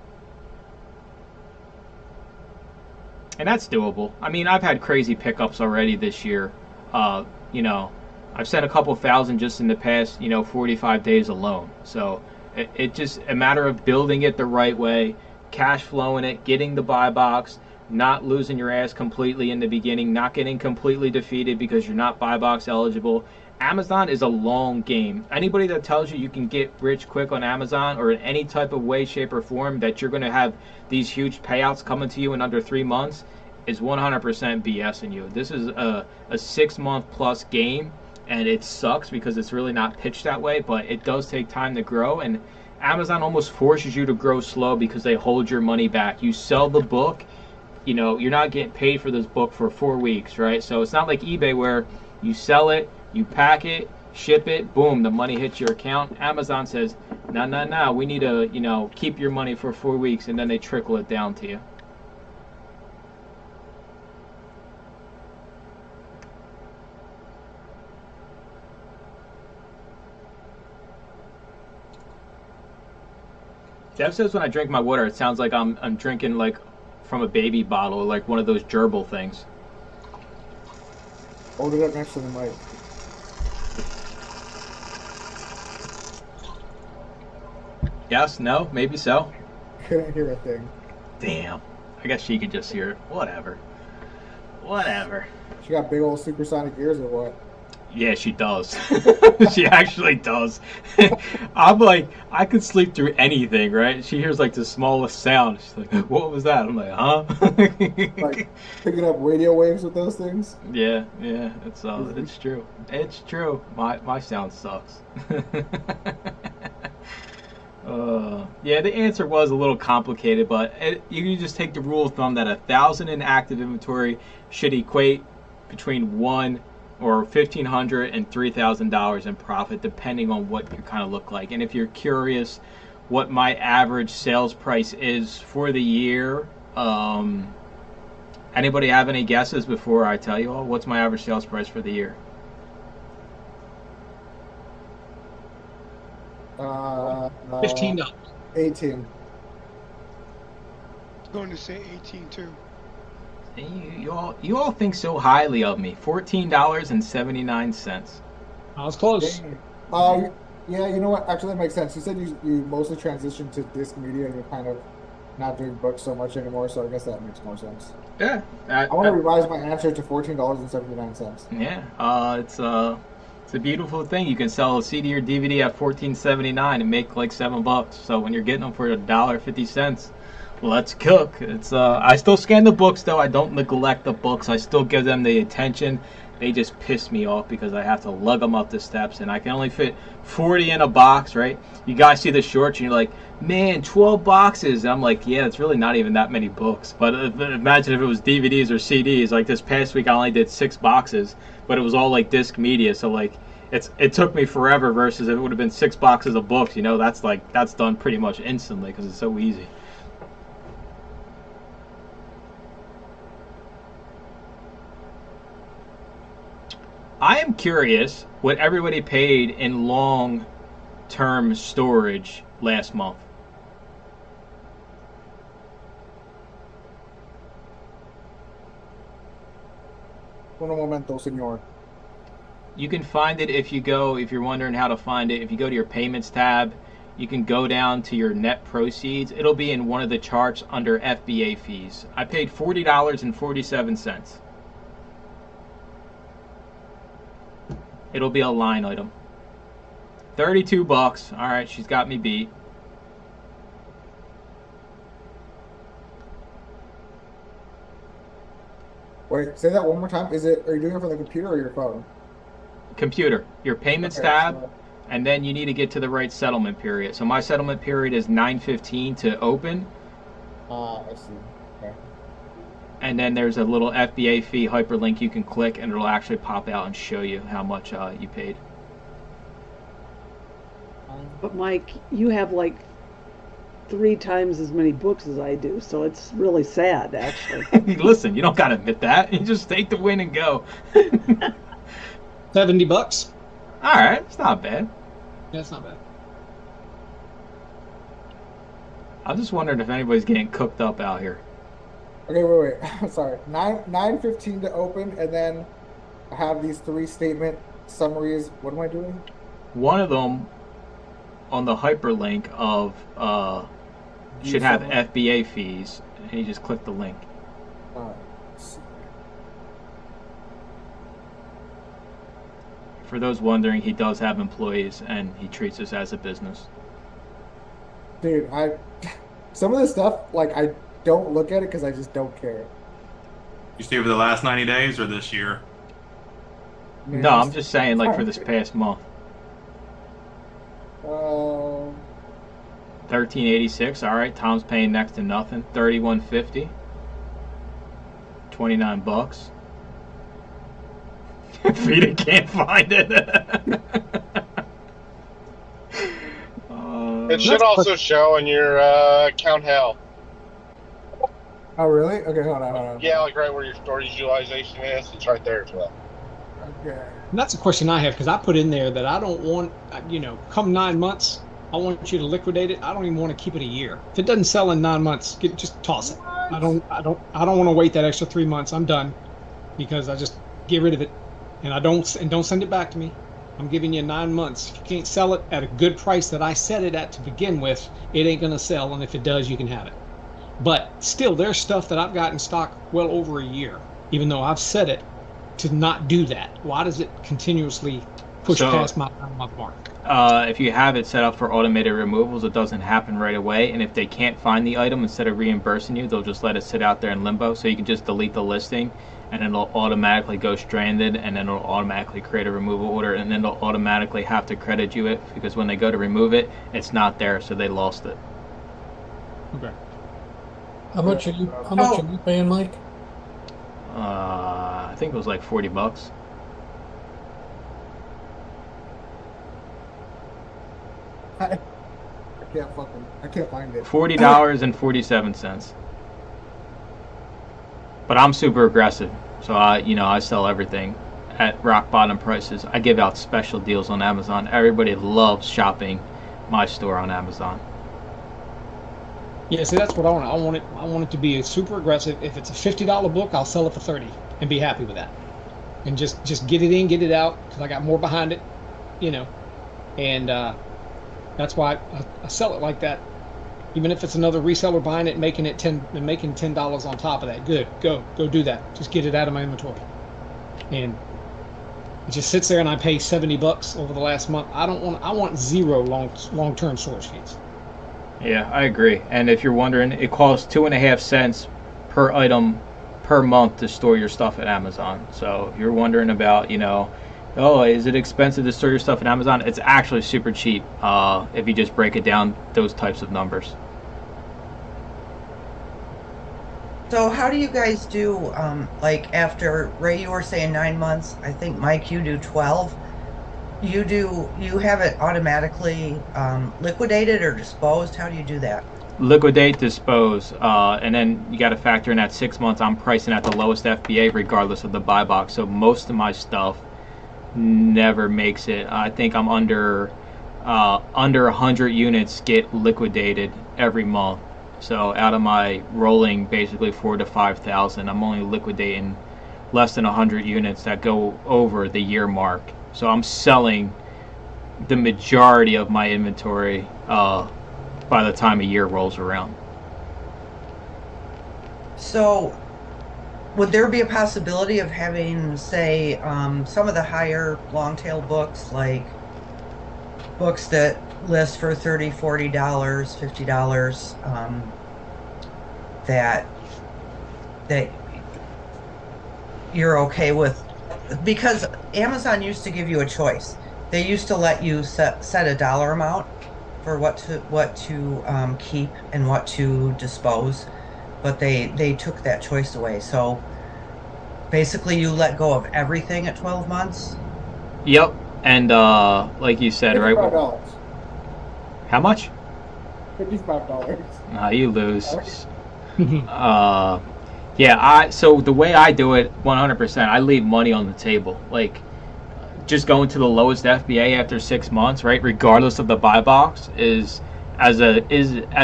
And that's doable. I mean, I've had crazy pickups already this year. You know, I've sent a couple thousand just in the past, 45 days alone. So it's just a matter of building it the right way, cash flowing it, getting the buy box, not losing your ass completely in the beginning, not getting completely defeated because you're not buy box eligible. Amazon is a long game. Anybody that tells you you can get rich quick on Amazon or in any type of way, shape, or form that you're going to have these huge payouts coming to you in under 3 months is 100% BSing you. This is a 6-month plus game, and it sucks because it's really not pitched that way, but it does take time to grow, and Amazon almost forces you to grow slow because they hold your money back. You sell the book, you're not getting paid for this book for 4 weeks, right? So it's not like eBay where you sell it, you pack it, ship it, boom, the money hits your account. Amazon says, no, we need to, keep your money for 4 weeks, and then they trickle it down to you. Debs says when I drink my water, it sounds like I'm drinking like from a baby bottle, like one of those gerbil things. Hold it up next to the mic. Yes, no, maybe so. Couldn't hear a thing. Damn. I guess she could just hear it. Whatever. She got big old supersonic ears or what? Yeah, she does. She actually does. I'm like, I could sleep through anything, right? She hears like the smallest sound. She's like, what was that? I'm like, huh? Like picking up radio waves with those things? Yeah, it's true. It's true. My sound sucks. Yeah, the answer was a little complicated, but you can just take the rule of thumb that 1,000 in active inventory should equate between 1 or $1,500 and $3,000 in profit, depending on what you kind of look like. And if you're curious what my average sales price is for the year, anybody have any guesses before I tell you all? What's my average sales price for the year? $15. 18. Going to say 18 too. You all think so highly of me. $14.79. I was close. Yeah, you know what? Actually, that makes sense. You said you mostly transitioned to disc media and you're kind of not doing books so much anymore, so I guess that makes more sense. Yeah. I want to revise my answer to $14.79. Yeah. It's a beautiful thing. You can sell a CD or DVD at $14.79 and make like $7. So when you're getting them for $1.50, let's cook. It's I still scan the books though. I don't neglect the books. I still give them the attention. They just piss me off because I have to lug them up the steps, and I can only fit 40 in a box, right? You guys see the shorts, and you're like, man, 12 boxes. And I'm like, yeah, it's really not even that many books. But imagine if it was DVDs or CDs. Like this past week, I only did 6 boxes, but it was all like disc media. So like, it took me forever versus if it would have been 6 boxes of books. You know, that's done pretty much instantly because it's so easy. I am curious what everybody paid in long-term storage last month. Un momento, señor. You can find it if you're wondering how to find it, if you go to your payments tab, you can go down to your net proceeds. It'll be in one of the charts under FBA fees. I paid $40.47. It'll be a line item. $32. All right, she's got me beat. Wait, say that one more time. Are you doing it for the computer or your phone? Computer. Your payments tab, and then you need to get to the right settlement period. So my settlement period is 9/15 to open. I see. Okay. And then there's a little FBA fee hyperlink you can click, and it'll actually pop out and show you how much you paid. But Mike, you have like 3 times as many books as I do, so it's really sad, actually. Listen, you don't gotta admit that. You just take the win and go. $70. All right, it's not bad. Yeah, it's not bad. I'm just wondering if anybody's getting cooked up out here. Okay, wait. Sorry. 9:15 to open, and then I have these 3 statement summaries. What am I doing? One of them on the hyperlink of should have FBA fees, and you just click the link. For those wondering, he does have employees, and he treats us as a business. Dude, some of this stuff, like, I don't look at it because I just don't care. You see over the last 90 days or this year? Man, no, I'm just saying, like, for this past month. 1386. All right, Tom's paying next to nothing. 3150. $29. Vita can't find it. It should also show in your account hell. Oh, really? Okay, hold on. Yeah, like right where your storage utilization is. It's right there as well. Okay. And that's a question I have, because I put in there that I don't want, come 9 months, I want you to liquidate it. I don't even want to keep it a year. If it doesn't sell in 9 months, just toss it. I don't want to wait that extra 3 months. I'm done, because I just get rid of it, and don't send it back to me. I'm giving you 9 months. If you can't sell it at a good price that I set it at to begin with, it ain't gonna sell, and if it does, you can have it. But still, there's stuff that I've got in stock well over a year, even though I've set it to not do that. Why does it continuously push past my 9-month mark? If you have it set up for automated removals, it doesn't happen right away. And if they can't find the item, instead of reimbursing you, they'll just let it sit out there in limbo. So you can just delete the listing, and it'll automatically go stranded, and then it'll automatically create a removal order, and then they'll automatically have to credit you it, because when they go to remove it, it's not there, so they lost it. Okay. How much are you paying, Mike? I think it was like $40. I can't find it. $40.47. But I'm super aggressive, so I sell everything at rock bottom prices. I give out special deals on Amazon. Everybody loves shopping my store on Amazon. Yeah, see, that's what I want. I want it to be super aggressive. If it's a $50 book, I'll sell it for 30 and be happy with that. And just get it in, get it out, because I got more behind it, and that's why I sell it like that. Even if it's another reseller buying it, making $10 on top of that, good, go do that. Just get it out of my inventory, and it just sits there, and I pay $70 over the last month. I want zero long-term storage fees. Yeah, I agree. And if you're wondering, it costs 2.5 cents per item per month to store your stuff at Amazon. So if you're wondering about, is it expensive to store your stuff at Amazon? It's actually super cheap if you just break it down those types of numbers. So how do you guys do, like after, Ray, you were saying 9 months, I think Mike, you do 12. You have it automatically liquidated or disposed? How do you do that? Liquidate, dispose, and then you got to factor in at 6 months I'm pricing at the lowest FBA regardless of the buy box. So most of my stuff never makes it. I think I'm under 100 units get liquidated every month. So out of my rolling basically 4,000 to 5,000, I'm only liquidating less than 100 units that go over the year mark. So I'm selling the majority of my inventory by the time a year rolls around. So would there be a possibility of having, say, some of the higher long tail books, like books that list for $30, $40, $50, that you're okay with? Because Amazon used to give you a choice. They used to let you set a dollar amount for what to keep and what to dispose, but they took that choice away. So basically you let go of everything at 12 months. Yep. And like you said, right? $55. How much? $55. You lose. Yeah, so the way I do it 100%, I leave money on the table. Like just going to the lowest FBA after 6 months, right? Regardless of the buy box is as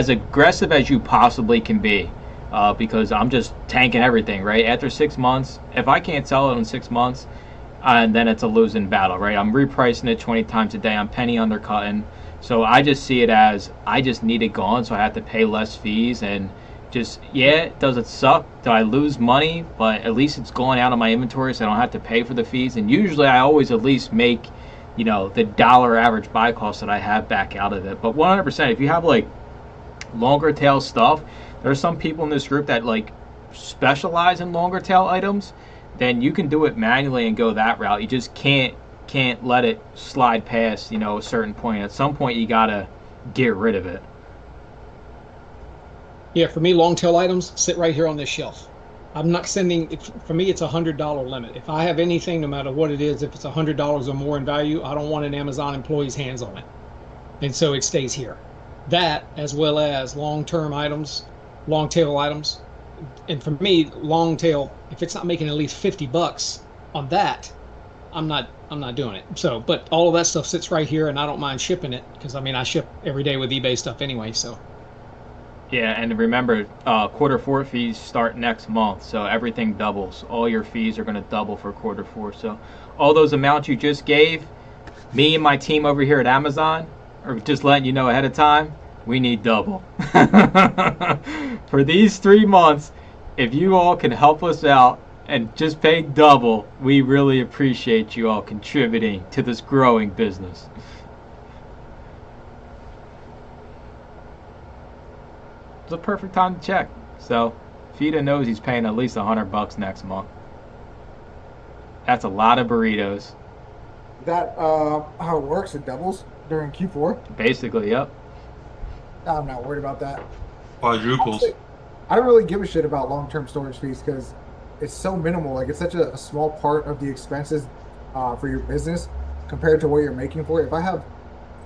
aggressive as you possibly can be, because I'm just tanking everything, right? After 6 months, if I can't sell it in 6 months, and then it's a losing battle, right? I'm repricing it 20 times a day. I'm penny undercutting. So I just see it as I just need it gone, so I have to pay less fees and just, does it suck? Do I lose money? But at least it's going out of my inventory, so I don't have to pay for the fees. And usually I always at least make, the dollar average buy cost that I have back out of it. But 100%, if you have like longer tail stuff, there are some people in this group that like specialize in longer tail items, then you can do it manually and go that route. You just can't let it slide past, a certain point. At some point you gotta get rid of it. Yeah, for me, long tail items sit right here on this shelf. I'm not sending, for me, it's $100 limit. If I have anything, no matter what it is, if it's $100 or more in value, I don't want an Amazon employee's hands on it. And so it stays here. That, as well as long-term items, long tail items. And for me, long tail, if it's not making at least $50 on that, I'm not doing it. So, but all of that stuff sits right here, and I don't mind shipping it because I ship every day with eBay stuff anyway. So. Yeah, and remember, Q4 fees start next month, so everything doubles. All your fees are going to double for Q4. So all those amounts you just gave, me and my team over here at Amazon are just letting you know ahead of time, we need double. For these 3 months, if you all can help us out and just pay double, we really appreciate you all contributing to this growing business. It's a perfect time to check. So Fida knows he's paying at least $100 next month. That's a lot of burritos. That how it works? It doubles during Q4? Basically, yep. I'm not worried about that. Quadruples. I don't really give a shit about long-term storage fees because it's so minimal. Like, it's such a small part of the expenses for your business compared to what you're making for it. If I have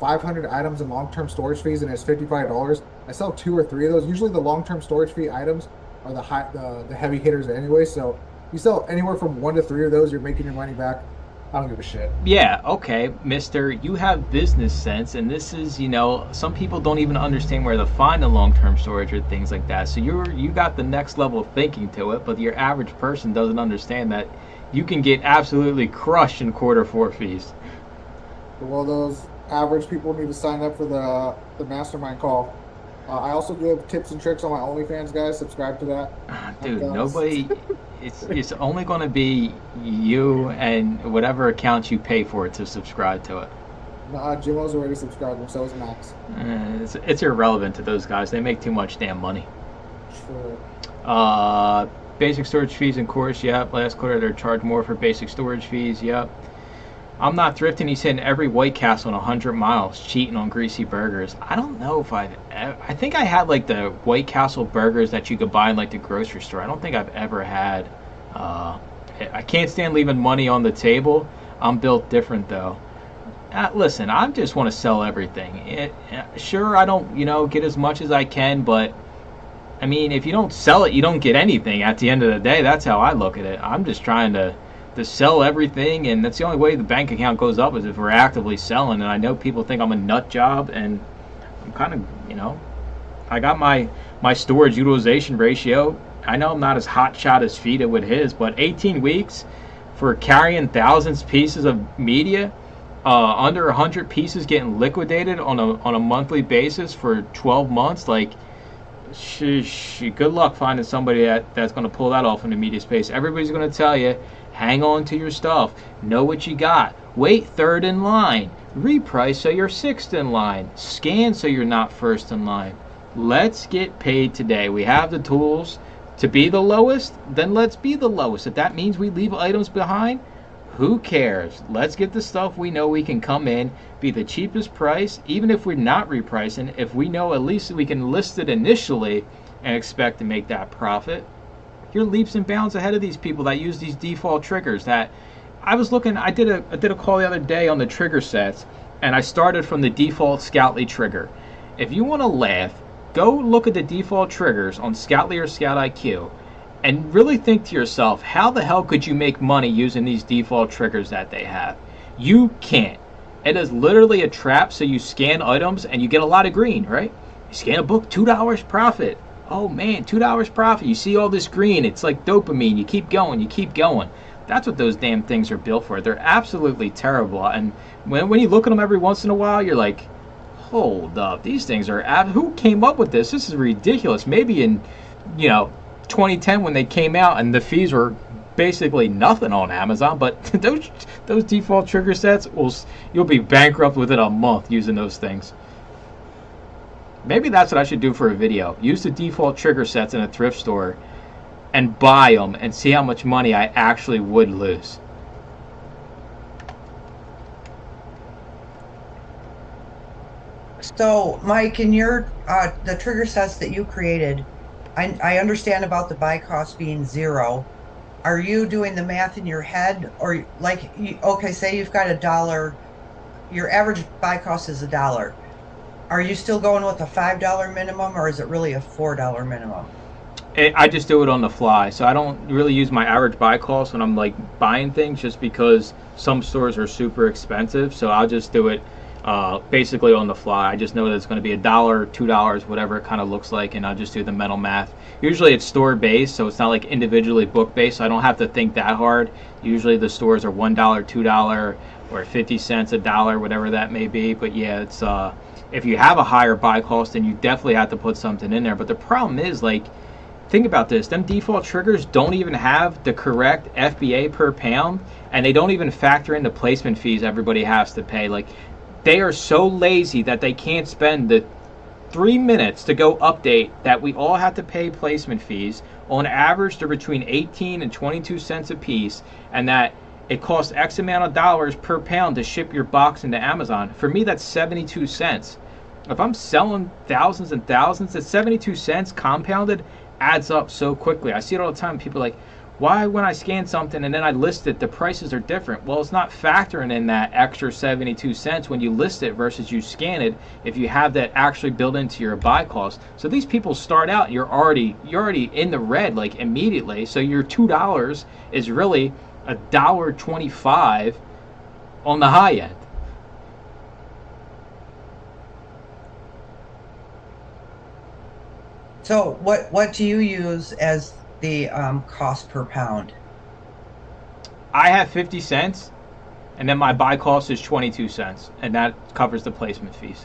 500 items in long-term storage fees and it's $55. I sell 2 or 3 of those. Usually the long-term storage fee items are the heavy hitters anyway. So you sell anywhere from 1 to 3 of those, you're making your money back. I don't give a shit. Yeah, okay, mister, you have business sense, and this is, some people don't even understand where to find the long-term storage or things like that. So you got the next level of thinking to it, but your average person doesn't understand that you can get absolutely crushed in Q4 fees. Well, those average people need to sign up for the mastermind call. I also give tips and tricks on my OnlyFans, guys. Subscribe to that. Dude, nobody. It's only going to be you and whatever account you pay for it to subscribe to it. Jimo's already subscribed, and so is Max. It's irrelevant to those guys. They make too much damn money. True. Basic storage fees, of course. Yep. Last quarter they're charged more for basic storage fees. Yep. I'm not thrifting. He's hitting every White Castle in 100 miles, cheating on greasy burgers. I don't know if I think I had like the White Castle burgers that you could buy in like the grocery store. I don't think I've ever had. I can't stand leaving money on the table. I'm built different though. Listen, I just want to sell everything. Sure, I don't get as much as I can, but I mean, if you don't sell it, you don't get anything. At the end of the day, that's how I look at it. I'm just trying to sell everything, and that's the only way the bank account goes up is if we're actively selling. And I know people think I'm a nut job, and I'm kind of, I got my storage utilization ratio. I know I'm not as hot shot as Fita with his, but 18 weeks for carrying thousands of pieces of media, under 100 pieces getting liquidated on a monthly basis for 12 months, like, good luck finding somebody that's going to pull that off in the media space. Everybody's going to tell you, hang on to your stuff, know what you got, wait third in line, reprice so you're sixth in line, scan so you're not first in line. Let's get paid today. We have the tools to be the lowest, then let's be the lowest. If that means we leave items behind, who cares? Let's get the stuff we know we can come in, be the cheapest price, even if we're not repricing, if we know at least we can list it initially and expect to make that profit. You're leaps and bounds ahead of these people that use these default triggers. That I was looking, I did a call the other day on the trigger sets, and I started from the default Scoutly trigger. If you want to laugh, go look at the default triggers on Scoutly or Scout IQ and really think to yourself, how the hell could you make money using these default triggers that they have? You can't. It is literally a trap. So you scan items and you get a lot of green, right? You scan a book, $2 profit. Oh man, $2 profit. You see all this green. It's like dopamine. You keep going, you keep going. That's what those damn things are built for. They're absolutely terrible. And when you look at them every once in a while, you're like, hold up, these things are who came up with this? This is ridiculous. Maybe in 2010 when they came out and the fees were basically nothing on Amazon, but those default trigger sets you'll be bankrupt within a month using those things. Maybe that's what I should do for a video. Use the default trigger sets in a thrift store and buy them and see how much money I actually would lose. So, Mike, in your the trigger sets that you created, I understand about the buy cost being 0. Are you doing the math in your head, or like, okay, say you've got $1, your average buy cost is $1. Are you still going with a $5 minimum, or is it really a $4 minimum? I just do it on the fly, so I don't really use my average buy cost when I'm like buying things, just because some stores are super expensive. So I'll just do it basically on the fly. I just know that it's going to be $1, $2, whatever it kind of looks like, and I'll just do the mental math. Usually it's store based, so it's not like individually book based, so I don't have to think that hard. Usually the stores are $1, $2, or 50 cents, $1, whatever that may be. But yeah, it's if you have a higher buy cost, then you definitely have to put something in there. But the problem is, like, think about this, them default triggers don't even have the correct FBA per pound, and they don't even factor in the placement fees everybody has to pay. Like, they are so lazy that they can't spend the 3 minutes to go update that we all have to pay placement fees. On average, they're between 18 and 22 cents a piece, and that it costs X amount of dollars per pound to ship your box into Amazon. For me, that's 72 cents. If I'm selling thousands and thousands, at 72 cents compounded adds up so quickly. I see it all the time. People are like, why when I scan something and then I list it, the prices are different? Well, it's not factoring in that extra 72 cents when you list it versus you scan it if you have that actually built into your buy cost. So these people start out, you're already in the red like immediately. So your $2 is really $1.25 on the high end. So what do you use as the cost per pound? I have 50 cents, and then my buy cost is 22 cents, and that covers the placement fees.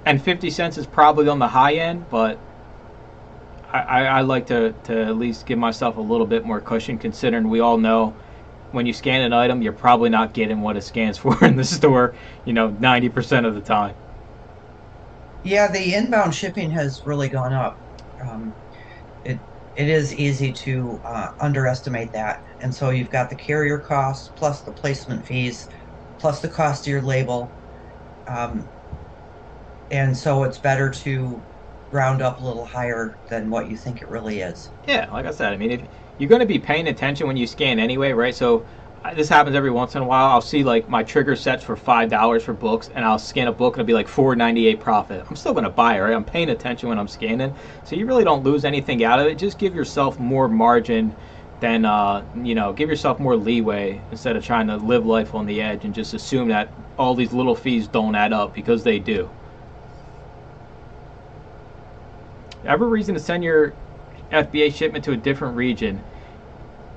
And 50 cents is probably on the high end, but I like to at least give myself a little bit more cushion, considering we all know when you scan an item, you're probably not getting what it scans for in the store, 90% of the time. Yeah, the inbound shipping has really gone up. It is easy to underestimate that. And so you've got the carrier costs plus the placement fees plus the cost of your label. And so it's better to round up a little higher than what you think it really is. Yeah, like I said, I mean, if you're going to be paying attention when you scan anyway, right? So this happens every once in a while. I'll see like my trigger sets for $5 for books, and I'll scan a book and it'll be like $4.98 profit. I'm still going to buy it, right? I'm paying attention when I'm scanning, so you really don't lose anything out of it. Just give yourself more margin than give yourself more leeway instead of trying to live life on the edge and just assume that all these little fees don't add up, because they do. Ever reason to send your FBA shipment to a different region?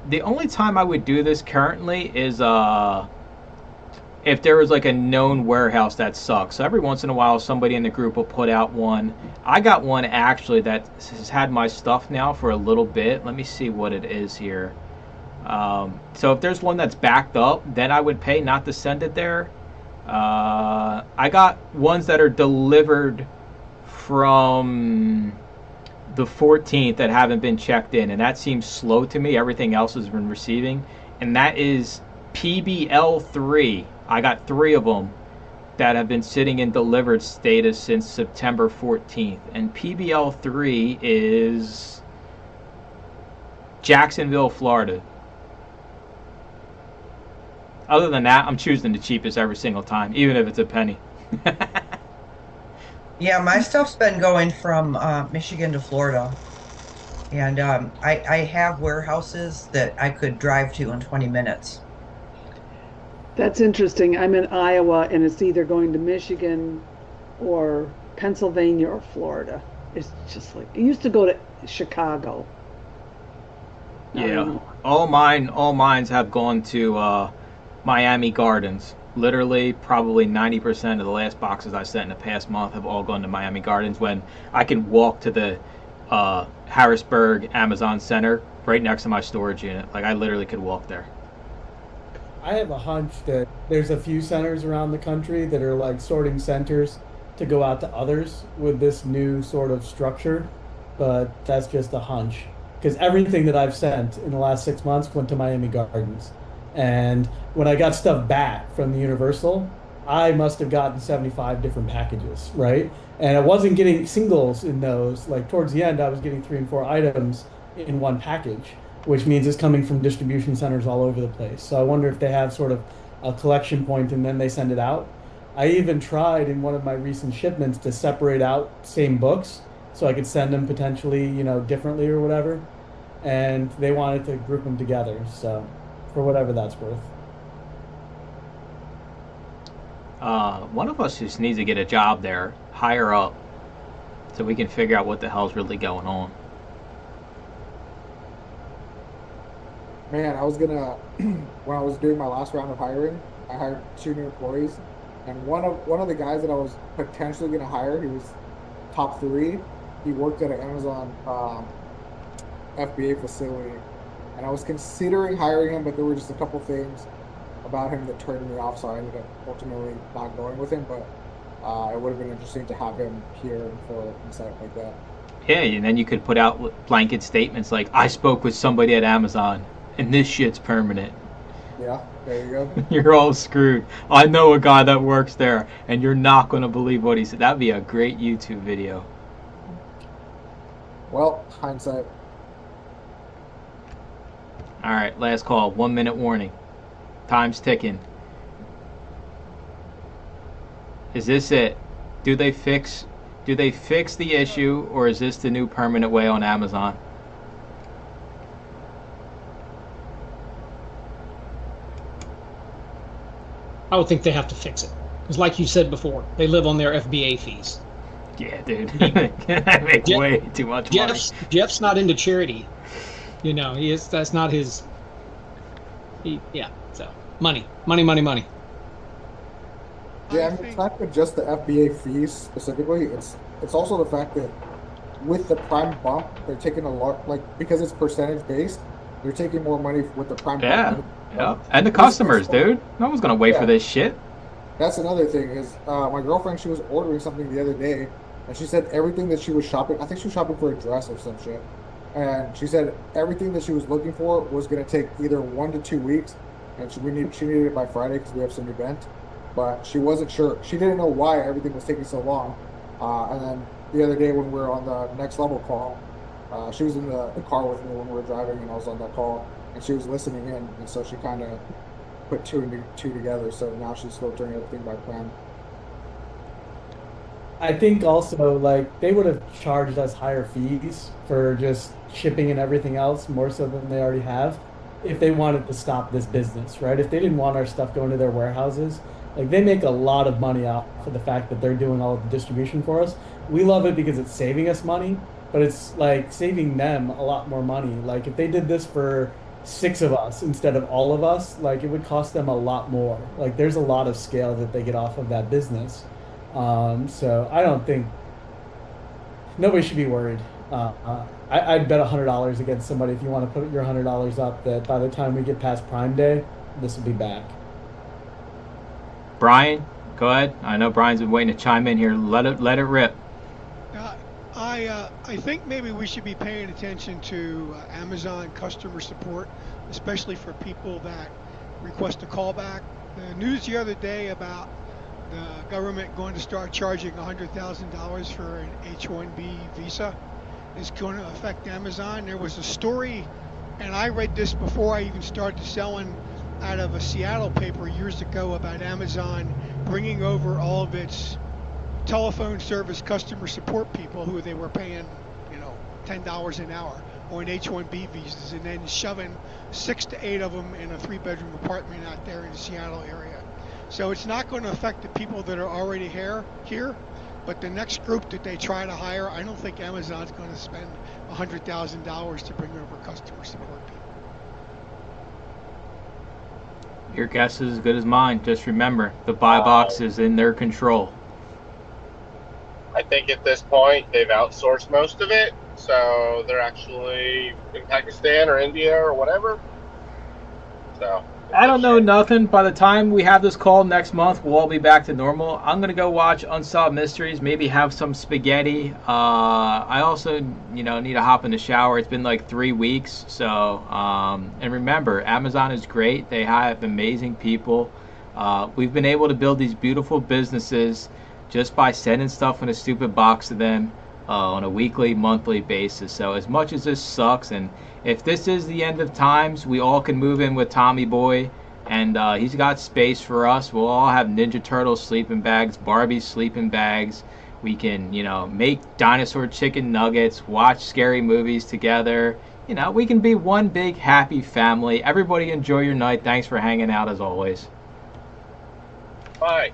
The only time I would do this currently is if there was like a known warehouse that sucks. So every once in a while somebody in the group will put out one. I got one actually that has had my stuff now for a little bit. Let me see what it is here. So if there's one that's backed up, then I would pay not to send it there. I got ones that are delivered from the 14th that haven't been checked in, and that seems slow to me. Everything else has been receiving, and that is PBL3. I got 3 of them that have been sitting in delivered status since September 14th, and PBL3 is Jacksonville, Florida. Other than that, I'm choosing the cheapest every single time, even if it's a penny. Yeah, my stuff's been going from Michigan to Florida. And I have warehouses that I could drive to in 20 minutes. That's interesting. I'm in Iowa, and it's either going to Michigan or Pennsylvania or Florida. It's just like, it used to go to Chicago. Yeah, all mines have gone to Miami Gardens. Literally, probably 90% of the last boxes I sent in the past month have all gone to Miami Gardens, when I can walk to the Harrisburg Amazon Center right next to my storage unit. Like, I literally could walk there. I have a hunch that there's a few centers around the country that are like sorting centers to go out to others with this new sort of structure, but that's just a hunch. Because everything that I've sent in the last 6 months went to Miami Gardens. And when I got stuff back from the Universal, I must have gotten 75 different packages, right? And I wasn't getting singles in those. Like towards the end, I was getting 3 and 4 items in one package, which means it's coming from distribution centers all over the place. So I wonder if they have sort of a collection point and then they send it out. I even tried in one of my recent shipments to separate out same books so I could send them potentially, differently or whatever. And they wanted to group them together. So for whatever that's worth. One of us just needs to get a job there, higher up, so we can figure out what the hell's really going on. Man, I was gonna when I was doing my last round of hiring, I hired 2 new employees, and one of the guys that I was potentially gonna hire, he was top 3. He worked at an Amazon FBA facility. And I was considering hiring him, but there were just a couple things about him that turned me off, so I ended up ultimately not going with him. But it would have been interesting to have him here and for insight like that. Yeah, and then you could put out blanket statements like, I spoke with somebody at Amazon, and this shit's permanent. Yeah, there you go. You're all screwed. I know a guy that works there, and you're not going to believe what he said. That'd be a great YouTube video. Well, hindsight. All right, last call. 1 minute warning. Time's ticking. Is this it? Do they fix the issue, or is this the new permanent way on Amazon? I would think they have to fix it. Because like you said before, they live on their FBA fees. Yeah, dude. I make way too much money. Jeff's not into charity. You know, that's not his. So money. Yeah, I mean, it's not even just the FBA fees specifically. It's also the fact that with the Prime bump, they're taking a lot, like, because it's percentage based, they're taking more money with the Prime bump. Yeah, and the customers, dude. No one's gonna wait for this shit. That's another thing is my girlfriend, she was ordering something the other day, and she said everything that she was shopping, I think she was shopping for a dress or some shit, and she said everything that she was looking for was going to take either 1 to 2 weeks, and she needed it by Friday because we have some event, but she wasn't sure. She didn't know why everything was taking so long, and then the other day when we were on the next level call, she was in the car with me when we were driving, and I was on that call, and she was listening in, and so she kind of put two and two together, so now she's filtering everything by plan. I think also, like, they would have charged us higher fees for just shipping and everything else, more so than they already have, if they wanted to stop this business, right? If they didn't want our stuff going to their warehouses, like, they make a lot of money off of the fact that they're doing all of the distribution for us. We love it because it's saving us money, but it's, like, saving them a lot more money. Like, if they did this for 6 of us instead of all of us, like, it would cost them a lot more. Like, there's a lot of scale that they get off of that business. So I don't think nobody should be worried. I'd bet $100 against somebody, if you want to put your $100 up, that by the time we get past Prime Day, this will be back. Brian, go ahead. I know Brian's been waiting to chime in here. Let it rip. I think maybe we should be paying attention to Amazon customer support, especially for people that request a callback. The news the other day about the government going to start charging $100,000 for an H-1B visa is going to affect Amazon. There was a story, and I read this before I even started selling, out of a Seattle paper years ago, about Amazon bringing over all of its telephone service customer support people who they were paying, $10 an hour on H-1B visas, and then shoving 6 to 8 of them in a 3-bedroom apartment out there in the Seattle area. So it's not going to affect the people that are already here, but the next group that they try to hire, I don't think Amazon's going to spend $100,000 to bring over customer support people. Your guess is as good as mine. Just remember, the buy box is in their control. I think at this point they've outsourced most of it, so they're actually in Pakistan or India or whatever. So I don't know nothing. By the time we have this call next month, we'll all be back to normal. I'm gonna go watch Unsolved Mysteries, maybe have some spaghetti. I also, need to hop in the shower. It's been like 3 weeks, so and remember, Amazon is great. They have amazing people. We've been able to build these beautiful businesses just by sending stuff in a stupid box to them on a weekly, monthly basis. So as much as this sucks, and if this is the end of times, we all can move in with Tommy Boy, and he's got space for us. We'll all have Ninja Turtle sleeping bags, Barbie sleeping bags. We can, make dinosaur chicken nuggets, watch scary movies together. We can be one big happy family. Everybody enjoy your night. Thanks for hanging out as always. Bye.